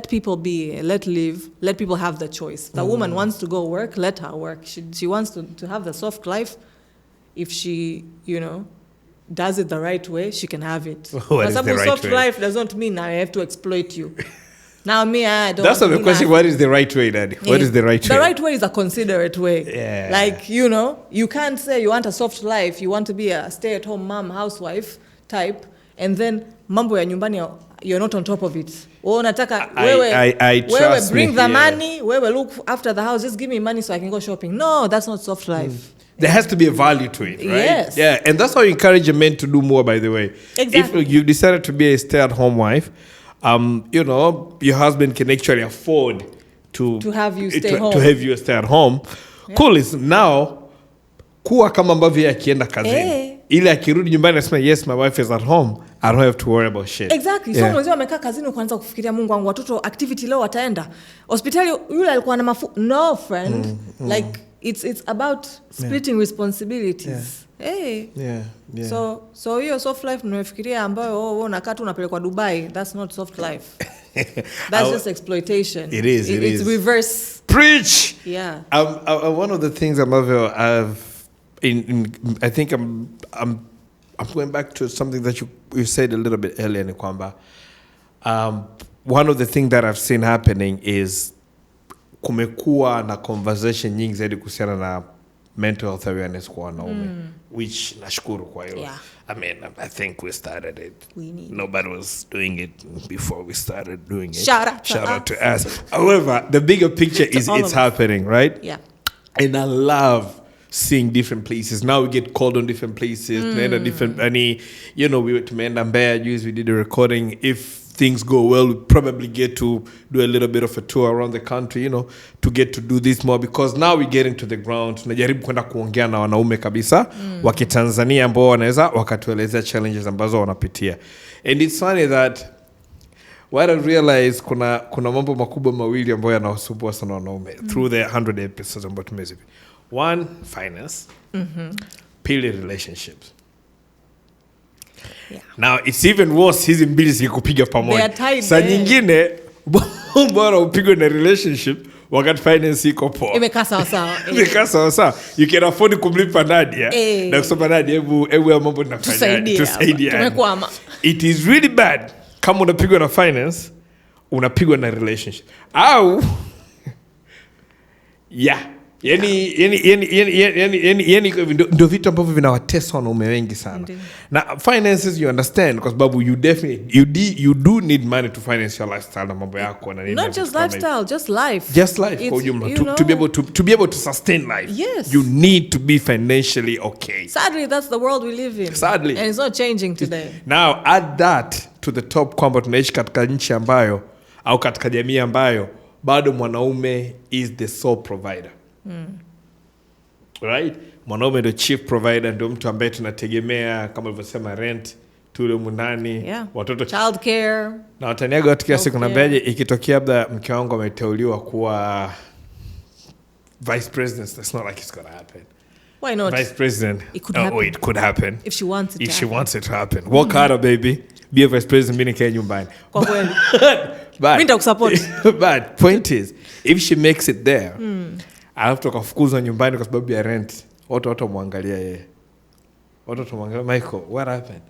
people be, let live, let people have the choice. The woman wants to go work, let her work. She wants to have the soft life. If she, does it the right way, she can have it. What is the right soft way? Life doesn't mean I have to exploit you. Now I don't. That's not the question. What is the right way, Daddy? What is the right way? The right way is a considerate way. Yeah. Like, you can't say you want a soft life, you want to be a stay-at-home mom, housewife type, and then mambo ya nyumbani, you're not on top of it. Unataka wewe bring the money, wewe look after the house, just give me money so I can go shopping. No, that's not soft life. There has to be a value to it, right? Yes. Yeah, and that's how you encourage a man to do more, by the way. Exactly. If you decided to be a stay-at-home wife, your husband can actually afford to have you stay home. To have you stay at home. Yeah. Cool is now kuwa kama ambavyo akienda kazini. Ile akirudi nyumbani anasema yes, my wife is at home. I don't have to worry about shit. Exactly. So mwenzio amekaa kazini kuanza kufikiria Mungu wangu watoto activity leo wataenda. Hospitali yule alikuwa na no friend. Like it's about splitting responsibilities. Yeah. So hiyo soft life mnafikiria ambayo unakaa tu unapelekwa Dubai, that's not soft life. That's just exploitation. It is. It's reverse. Preach. Yeah. One of the things I think I'm going back to something that you said a little bit earlier, ni kwamba one of the things that I've seen happening is kumekuwa na conversation nyingi zaidi kuhusiana na mental health awareness kwa wanaume, which nashukuru kwa hiyo. Yeah. I mean, I think we started it. Nobody was doing it before we started doing it. Shout out to us. However, the bigger picture is it's happening, right? Yeah. And I love seeing different places. Now we get called on different places. Tunaenda different, we went to Mbeya Jews, we did a recording. If things go well, we probably get to do a little bit of a tour around the country, to get to do this more, because now we get into the ground. Tunajaribu kwenda kuongea na wanaume kabisa wa Kitanzania ambao wanaweza wakatuelezea challenges ambazo wanapitia. And it's funny that what I realized kuna mambo makubwa mawili ambayo yanawasumbua sana wanaume through the 100 episodes ambayo tumezipi. One, finance. Pili, relationships. Yeah. Now it's even worse, hizi mbili zikupiga pamoja. Saa nyingine bora upigwe na relationship wakati finance iko poa. Imekaa sawa sawa. You can afford kumlipa Nadia. Na kusema Nadia, hebu ya mambo tunafanya. Tusaidia. Tumekwama. It is really bad kama unapigwa na finance, unapigwa na relationship. Au Yani ndio vitu ambavyo vinawatesa wanaume wengi sana. Na finances you understand kwa sababu you do need money to finance your lifestyle na mambo yako na nini. Not just lifestyle, just life. Just life kwa ujumla. To be able to sustain life. Yes. You need to be financially okay. Sadly, that's the world we live in. Sadly. And it's not changing today. Now add that to the top kwamba tunaishi katika nchi ambayo au katika jamii ambayo bado mwanaume is the sole provider. Right? Mwanaume ndio chief provider, ndio mtu ambaye tunategemea kama ulivyosema rent, tule mundani, watoto, child care. Na wataniaga watu kiasi kuna beje ikitokea labda mke wangu ameteuliwa kuwa vice president, that's not like it's going to happen. Why not? Vice president. It could happen. It could happen. If she wants it She wants it to happen. Work harder, baby. Be a vice president, mimi nikae nyumbani. Kwa kweli. Mimi nitakusupport. But point is, if she makes it there, alafu tukafukuzwa nyumbani kwa sababu ya rent, watu muangalia yeye. Watu muangalia Michael, what happened?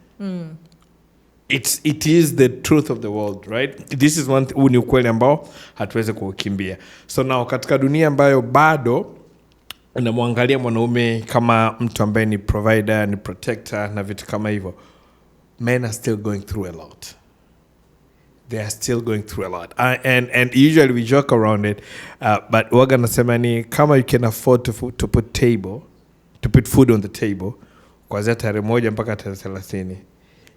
It is the truth of the world, right? This is huu ni ukweli ambao hatuwezi kukimbia. So now katika dunia ambayo bado unamwangalia mwanaume kama mtu ambaye ni provider, ni protector na vitu kama hivyo, men are still going through a lot. They are still going through a lot. And usually we joke around it, but waga nasema ni kama you can afford to put food on the table, kuanzia tarehe 1 mpaka tarehe 30,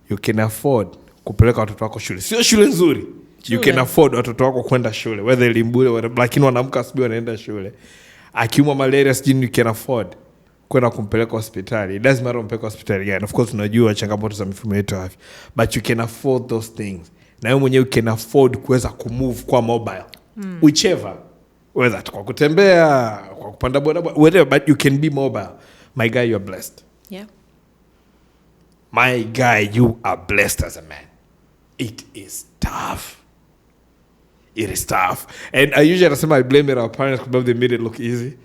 you can afford kupeleka watoto wako shule. Sio shule nzuri. You can afford watoto wako kwenda shule, whether elimu bure, lakini wanaamka asubuhi wanaenda shule. akiumwa malaria sijini you can afford kwenda kumpeleka hospitali. It doesn't matter umpeleka hospitali gani. Of course unajua changamoto za mifumo yetu afya, but you can afford those things. Na wewe mwenyewe you can afford kuweza kumove kwa mobile. Whichever, whether kwa kutembea, kwa kupanda boda, whatever, but you can be mobile. My guy, you are blessed. Yeah. My guy, you are blessed as a man. It is tough. It is tough. And I usually say I blame it our parents because they made it look easy.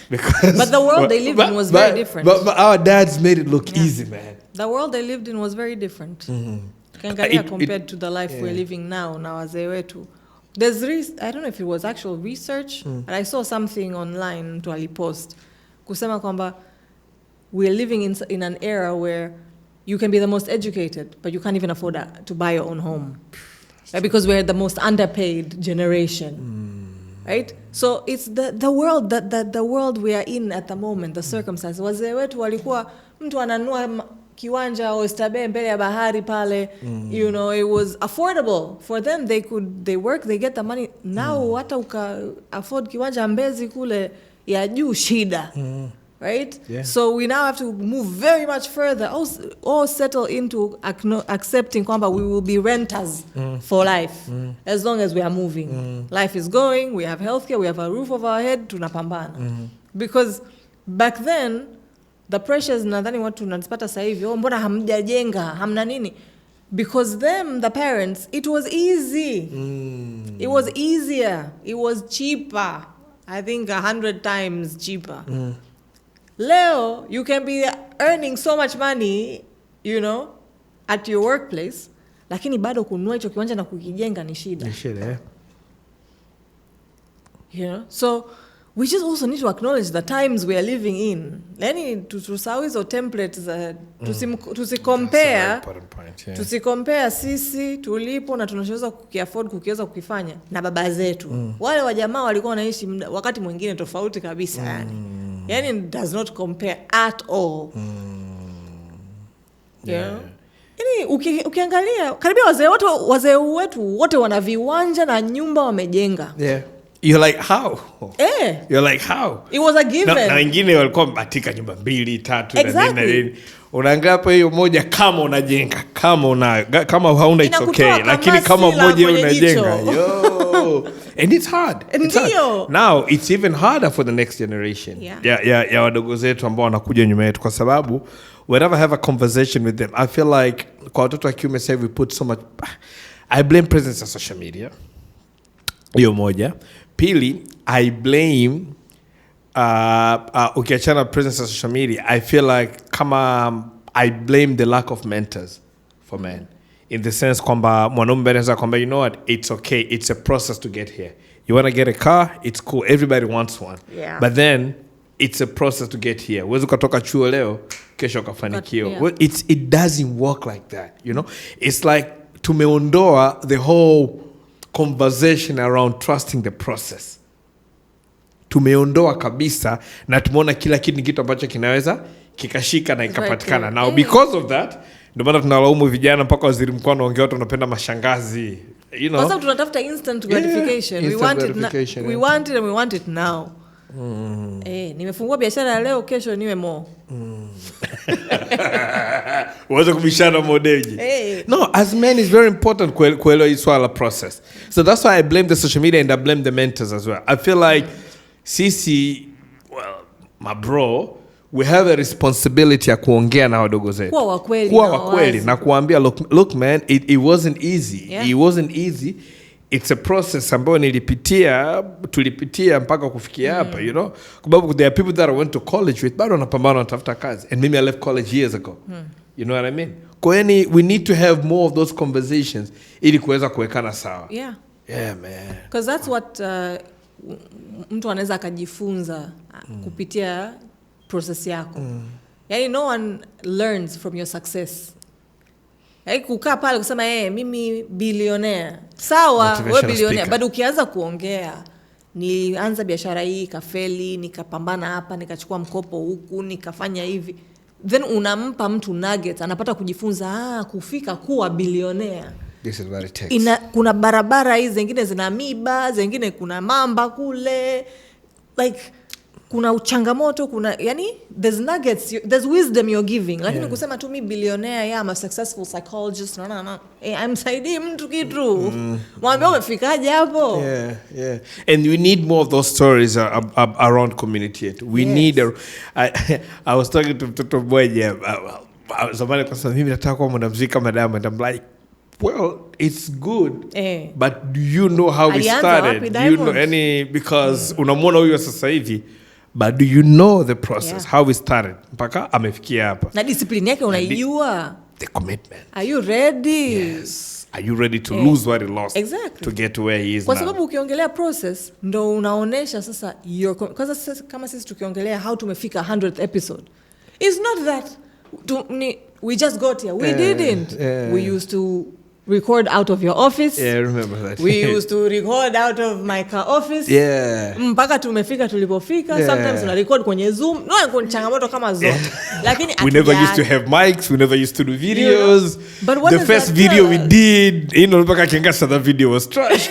Because but the world they lived in was very different. But our dads made it look easy, man. The world they lived in was very different. Compared to the life we're living now, wazee wetu. There's I don't know if it was actual research, but I saw something online to alipost kusema kwamba we're living in an era where you can be the most educated, but you can't even afford to buy your own home. Right? Because we're the most underpaid generation. Right? So it's the world that the world we are in at the moment, the circumstances. Wazee wetu walikuwa mtu ananua kiwanja Oysterbay mbele ya bahari pale, you know, it was affordable for them. They work, they get the money. Now hata uka afford kiwanja Mbezi kule ya juu shida. Right? Yeah. So we now have to move very much further, all settle into accepting kwamba we will be renters for life as long as we are moving. Life is going, we have healthcare, we have a roof over our head, tunapambana. Because back then, the pressures nadhani watu tunazipata sasa hivi, mbona hamjajenga, hamna nini? Because them, the parents, it was easy. It was easier. It was cheaper. I think 100 times cheaper. Leo, you can be earning so much money, you know, at your workplace, lakini bado kununua hicho kiwanja na kukijenga ni shida. Ni shida, yeah. You know, so we just also need to acknowledge the times we are living in. Yaani tusahau hizo templates tusicompare. Tusicompare sisi tulipo na tunachoweza kukiafford kukiweza kukifanya na baba zetu. Wale wa jamaa walikuwa wanaishi wakati mwingine tofauti kabisa yani. Yani it does not compare at all. Yeah. Yani ukiangalia karibia wazee wetu wote wana viwanja na nyumba wamejenga. Yeah. You're like, how? You're like, how? It was a given. Na wengine walikuwa batika nyumba 2, 3 exactly. na nini. Unaangalia hapo hiyo moja kama unajenga, kama hauna it's okay, lakini kama moja unajenga. Yo. And it's hard. Now it's even harder for the next generation. Ya wadogo zetu ambao wanakuja nyuma yetu kwa sababu whenever I have a conversation with them, I feel like kwa watoto wa kiume sasa we put so much, I blame presence of social media. Hiyo moja. Pili, I blame ukiachana presence of social media, I feel like I blame the lack of mentors for men. In the sense kwamba mwanaume anaweza kwamba you know what, it's okay, it's a process to get here. You want to get a car, it's cool, everybody wants one. Yeah. But then it's a process to get here. Uwezi ukatoka chuo leo kesho ukafanikiwa. Yeah. It doesn't work like that, you know? It's like tumeondoa the whole conversation around trusting the process. Tumeondoa kabisa na tumeona kila kitu ni kitu ambacho kinaweza kikashika na ikapatikana. Now because of that, ndio maana tunalaumu vijana mpaka waziri mkuu anaongea watu wanapenda mashangazi. You know. Sasa tunatafuta instant gratification. Yeah, we want it and we want it now. Nimefungua biashara leo, kesho niwe mo. Uweze kubishana modeji. No, as men is very important kuelewa hii swala process. So that's why I blame the social media and I blame the mentors as well. I feel like sisi, well, my bro, we have a responsibility ya kuongea na wadogo zetu. Kuwa wa kweli na kuambia look man, it wasn't easy. Yeah. It wasn't easy. It's a process ambayo tulipitia mpaka kufikia hapa, you know. Kwa there are people that I went to college with, bado wanapambana wanatafuta kazi. And maybe I left college years ago. You know what I mean? Kwa we need to have more of those conversations ili kuweza kuwekana sawa. Yeah. Yeah, man. Because that's what mtu anaweza akajifunza kupitia process yako. Yani no one learns from your success. Kukaa pale kusema mimi billionaire. Sawa, wewe billionaire, but ukianza kuongea nilianza biashara hii kafeli, nikapambana hapa, nikachukua mkopo huku, nikafanya hivi. Then unampa mtu nuggets, anapata kujifunza kufika kuwa billionaire. This is what it takes. Kuna barabara hizi zingine zina miba, zingine kuna mamba kule. Like kuna changamoto, kuna yani there's nuggets, there's wisdom you're giving. Lakini kusema tu mimi billionaire, I'm a successful psychologist, no. I'm saidi mtu kitu. Mwambie umefikaje hapo? Yeah. And we need more of those stories around community. We need I was talking to mtoto mmoja zamani kwa sababu mimi nataka kuwa mwanamuziki kama Diamond. I'm like, well, it's good, but do you know how we started? Do you know because unamwona huyo sasa hivi, but do you know the process, how we started mpaka amefikia hapa? Na discipline yake unaijua? The commitment. Are you ready? Yes. Are you ready to lose what he lost? Exactly. To get to where he is now? Kwa sababu ukiongelea process ndo unaonesha sasa kama sisi tukiongelea how tumefika 100th episode. It's not that we just got here. We didn't. We used to record out of your office. Yeah, I remember that. We used to record out of my car office. Yeah. Mpaka tumefika tulipofika. Sometimes una record kwenye Zoom. No, kuna changamoto kama zote. Lakini we never used to have mics. We never used to do videos. But what the first video we did, mpaka kiangasha the video was trash.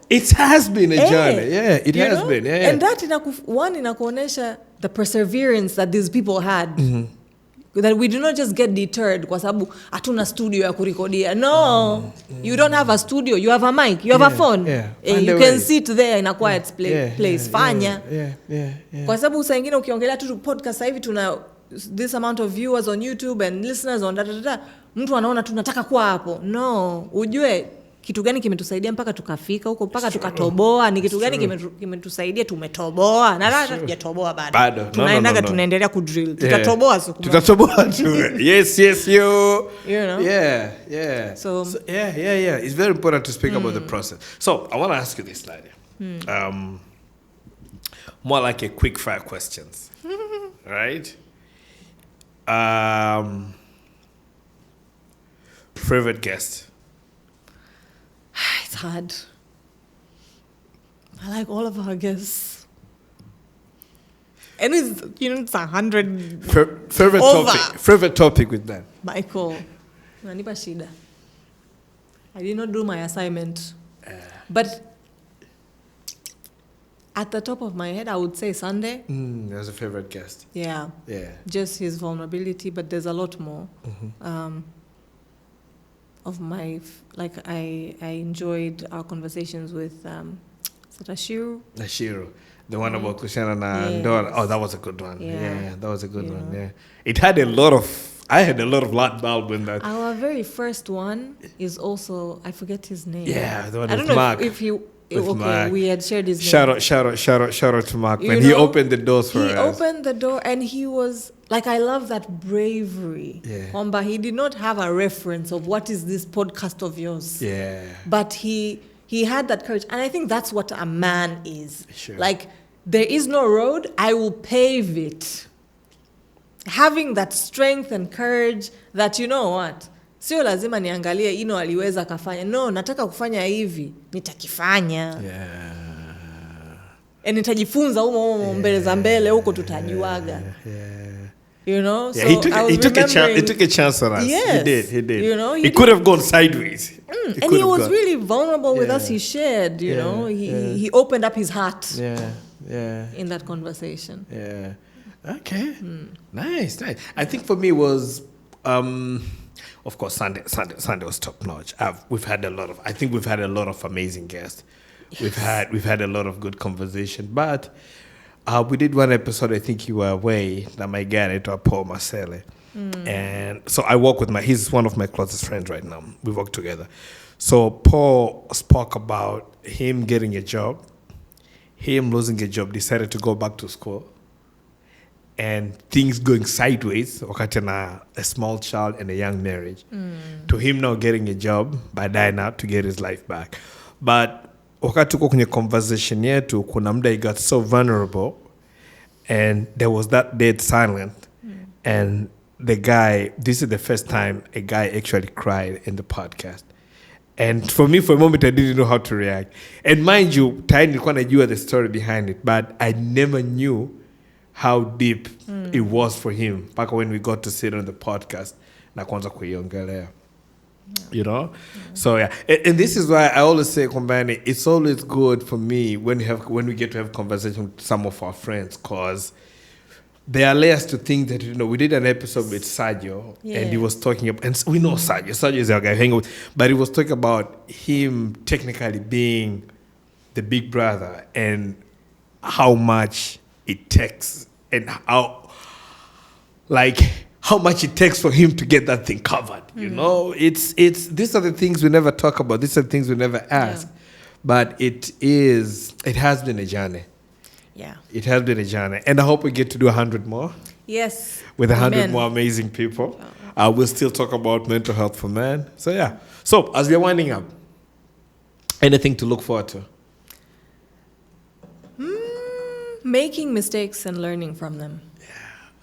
It has been a journey. Yeah, it has been. Yeah. And that inakuonesha the perseverance that these people had. That we do not just get deterred kwa sababu hatuna studio ya kurekodia. No. You don't have a studio. You have a mic. You have a phone. You can sit there in a quiet place. Fanya. Kwa sababu saa nyingine ukiongelea tu podcast hivi tuna this amount of viewers on YouTube and listeners on mtu anaona tunataka kuwa hapo. No. Ujue kitu gani kimetusaidia mpaka tukafika huko, mpaka tukatoboa, ni kitu gani kimetusaidia tumetoboa, na hata tujatoboa bado. Tunaendaga tunaendelea kudrill. Tutatoboa siku moja. Tutatoboa tu. Yes yo. You know? Yeah. So yeah. It's very important to speak about the process. So, I want to ask you this, Nadia. More like a quick fire questions. Right? Favorite guest? It's hard. I like all of our guests. And it's 100. Favorite over. Favorite topic with that? Michael. Unanipa shida. I did not do my assignment. But at the top of my head, I would say Sunday. As a favorite guest. Yeah. Just his vulnerability, but there's a lot more. Of my, I enjoyed our conversations with Ashiru, the one about Kushana and Dora. Oh, that was a good one. Yeah, that was a good one. Yeah, it had I had a lot of light bulb in that. Our very first one is also, I forget his name. Yeah, the one I don't know Mark. if he. Okay, we had shared his name. Shout out to Mark when he opened the doors for us. He opened the door and he was I love that bravery. Yeah. He did not have a reference of what is this podcast of yours. Yeah. But he had that courage, and I think that's what a man is. Sure. There is no road, I will pave it. Having that strength and courage that you know what. Sio lazima niangalie aliweza kafanya. No, nataka kufanya hivi, nitakifanya. Yeah. Nitajifunza huko mbele za mbele huko tutajuaga. You know? Yeah, so he took a chance on us. Yes, he did. You know, he could have gone sideways. And he was really vulnerable with us. He shared, you know. He opened up his heart. Yeah. In that conversation. Yeah. Okay. Nice. I think for me was of course, Sunday was top notch. We've had a lot of amazing guests. Yes. We've had a lot of good conversation. But we did one episode. I think you were away. That my guy, Paul Marcelle, and so I work with he's one of my closest friends right now. We work together. So Paul spoke about him getting a job, him losing a job, decided to go back to school. And things going sideways, wakati na a small child and a young marriage, to him now getting a job, baadaye now to get his life back. But wakati tuko kwenye conversation yetu, kuna muda he got so vulnerable, and there was that dead silence, and the guy, this is the first time a guy actually cried in the podcast. And for me, for a moment, I didn't know how to react. And mind you, tayari nilikuwa najua the story behind it, but I never knew how deep it was for him mpaka when we got to sit on the podcast na kwanza kuiongelea. You know, so yeah, and this is why I always say, Kombani, it's always good for me when we get to have conversation with some of our friends, because there are layers to think that, you know, we did an episode with Sergio, and he was talking about, and we know Sergio. Sergio is our guy hanging with, but he was talking about him technically being the big brother and how much it takes, and how much it takes for him to get that thing covered. You know, it's these are the things we never talk about. These are the things we never ask. But it has been a journey. Yeah. It has been a journey. And I hope we get to do 100 more. Yes. With 100 more amazing people. We'll still talk about mental health for men. So yeah. So as we're winding up, anything to look forward to? Making mistakes and learning from them. Yeah,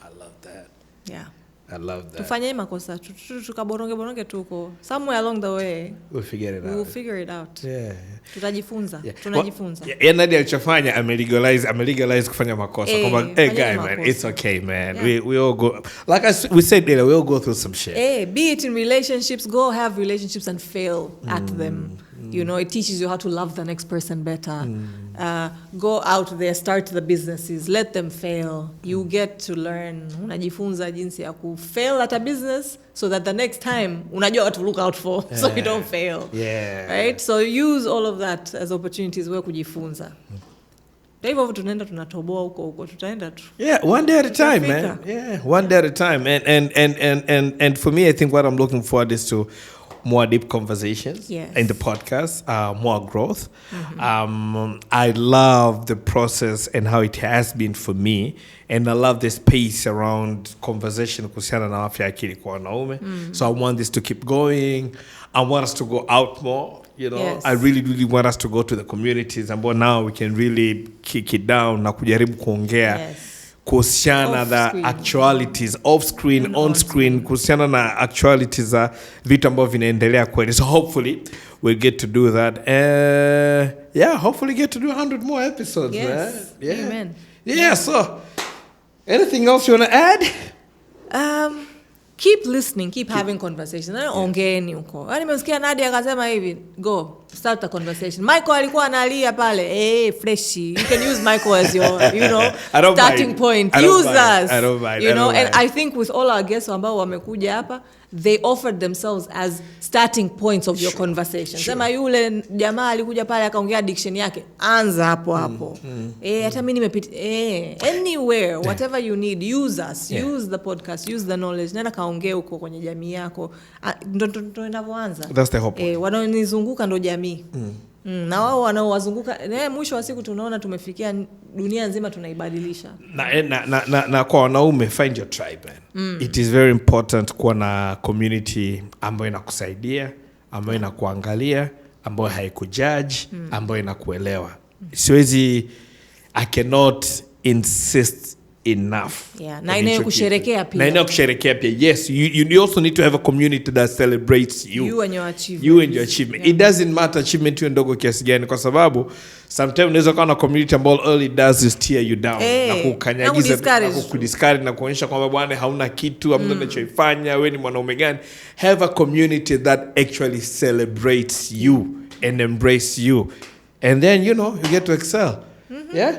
I love that. Yeah. I love that. Tufanye makosa, tukaboronge tuko. Somewhere along the way, we'll figure it out. Yeah. Tutajifunza. Tunajifunza. Yeah, Nadia alichofanya amelegalize kufanya makosa. Hey guy, man, it's okay, man. Yeah. We all go, like we said earlier, we all go through some shit. Hey, be it in relationships, go have relationships and fail at them. You know, it teaches you how to love the next person better. Go out there, start the businesses, let them fail. You get to learn. Unajifunza jinsi ya fail at a business so that the next time unajua what to look out for, so you don't fail. Yeah. Right? So use all of that as opportunities where kujifunza. Hivyo tunaenda tunatoboa huko tutaenda tu. Yeah, one day at a time, man. Yeah, one day at a time. And for me, I think what I'm looking forward is to more deep conversations in the podcast, more growth. I love the process and how it has been for me. And I love the space around conversation kuhusiana na afya, akili, kwa wanaume. So I want this to keep going. I want us to go out more. You know, I really, really want us to go to the communities. And now we can really kick it down na kujaribu kuongea. Kuhusiana na actualities off screen, on screen, kuhusiana na actualities za vitu ambavyo vinaendelea kweli. So hopefully we'll get to do that. Hopefully get to do 100 more episodes, man. Yeah. Amen. Yeah, so anything else you want to add? Keep listening, keep having conversations. Ongeeni huko. Nimesikia Nadia akasema hivi, go start the conversation. Michael alikuwa analia pale, freshy. You can use Michael as your, starting point. Use us. I don't mind. And I think with all our guests ambao wamekuja hapa, they offered themselves as starting points of your conversation. Sema yule jamaa alikuja pale akaongea addiction yake, anza hapo. Hata mimi nimepita anywhere, whatever you need, use us. Use the podcast, use the knowledge. Nenda kaongea huko kwenye jamii yako. Ndo inavyoanza. That's the hope. Wanaonizunguka ndo jamii. Na wao wanaowazunguka, mwisho wa siku tunaona tumefikia dunia nzima tunaibadilisha. Na kwa wanaume, find your tribe, man. It is very important kuwa na community ambayo inakusaidia, ambayo inakuangalia, ambayo haikujudge, ambayo inakuelewa. I cannot insist enough. Na inayokusherekea pia. Yes, you also need to have a community that celebrates you. You and your achievement. It doesn't matter achievement you ndogo kiasi gani, kwa sababu sometimes unaweza kuwa na community ambao all it does is tear you down. Na kukanyagiza, na kudiscourage, na kuonyesha kwamba bwana hauna kitu, hamna unachoifanya, wewe ni mwanaume gani. Have a community that actually celebrates you and embrace you. And then, you get to excel. Yeah.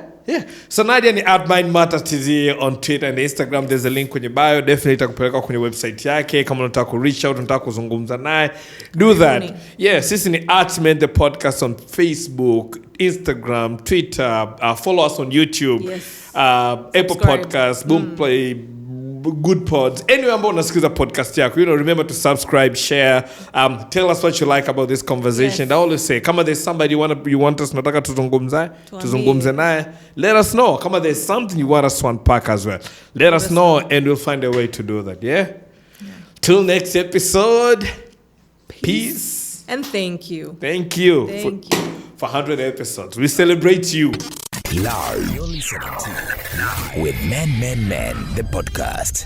So Nadia ni @mindmattertz on Twitter and Instagram. There's a link kwenye bio. Definitely itakupeleka kwenye website yake. Kama unataka ku reach out, unataka kuzungumza naye, do that. Sisi ni @men the podcast on Facebook, Instagram, Twitter. Follow us on YouTube. Apple Podcasts, Boomplay, Good Pods, anywhere ambao unasikiza podcast yako. Remember to subscribe, share, tell us what you like about this conversation. I always say, kama there's somebody you want us nataka tuzungumze naye, let us know. Kama there's something you want us to unpack as well, let us know, and we'll find a way to do that. Till next episode, peace. And thank you for 100 episodes. We celebrate you. Live. You're listening to With Men, the podcast.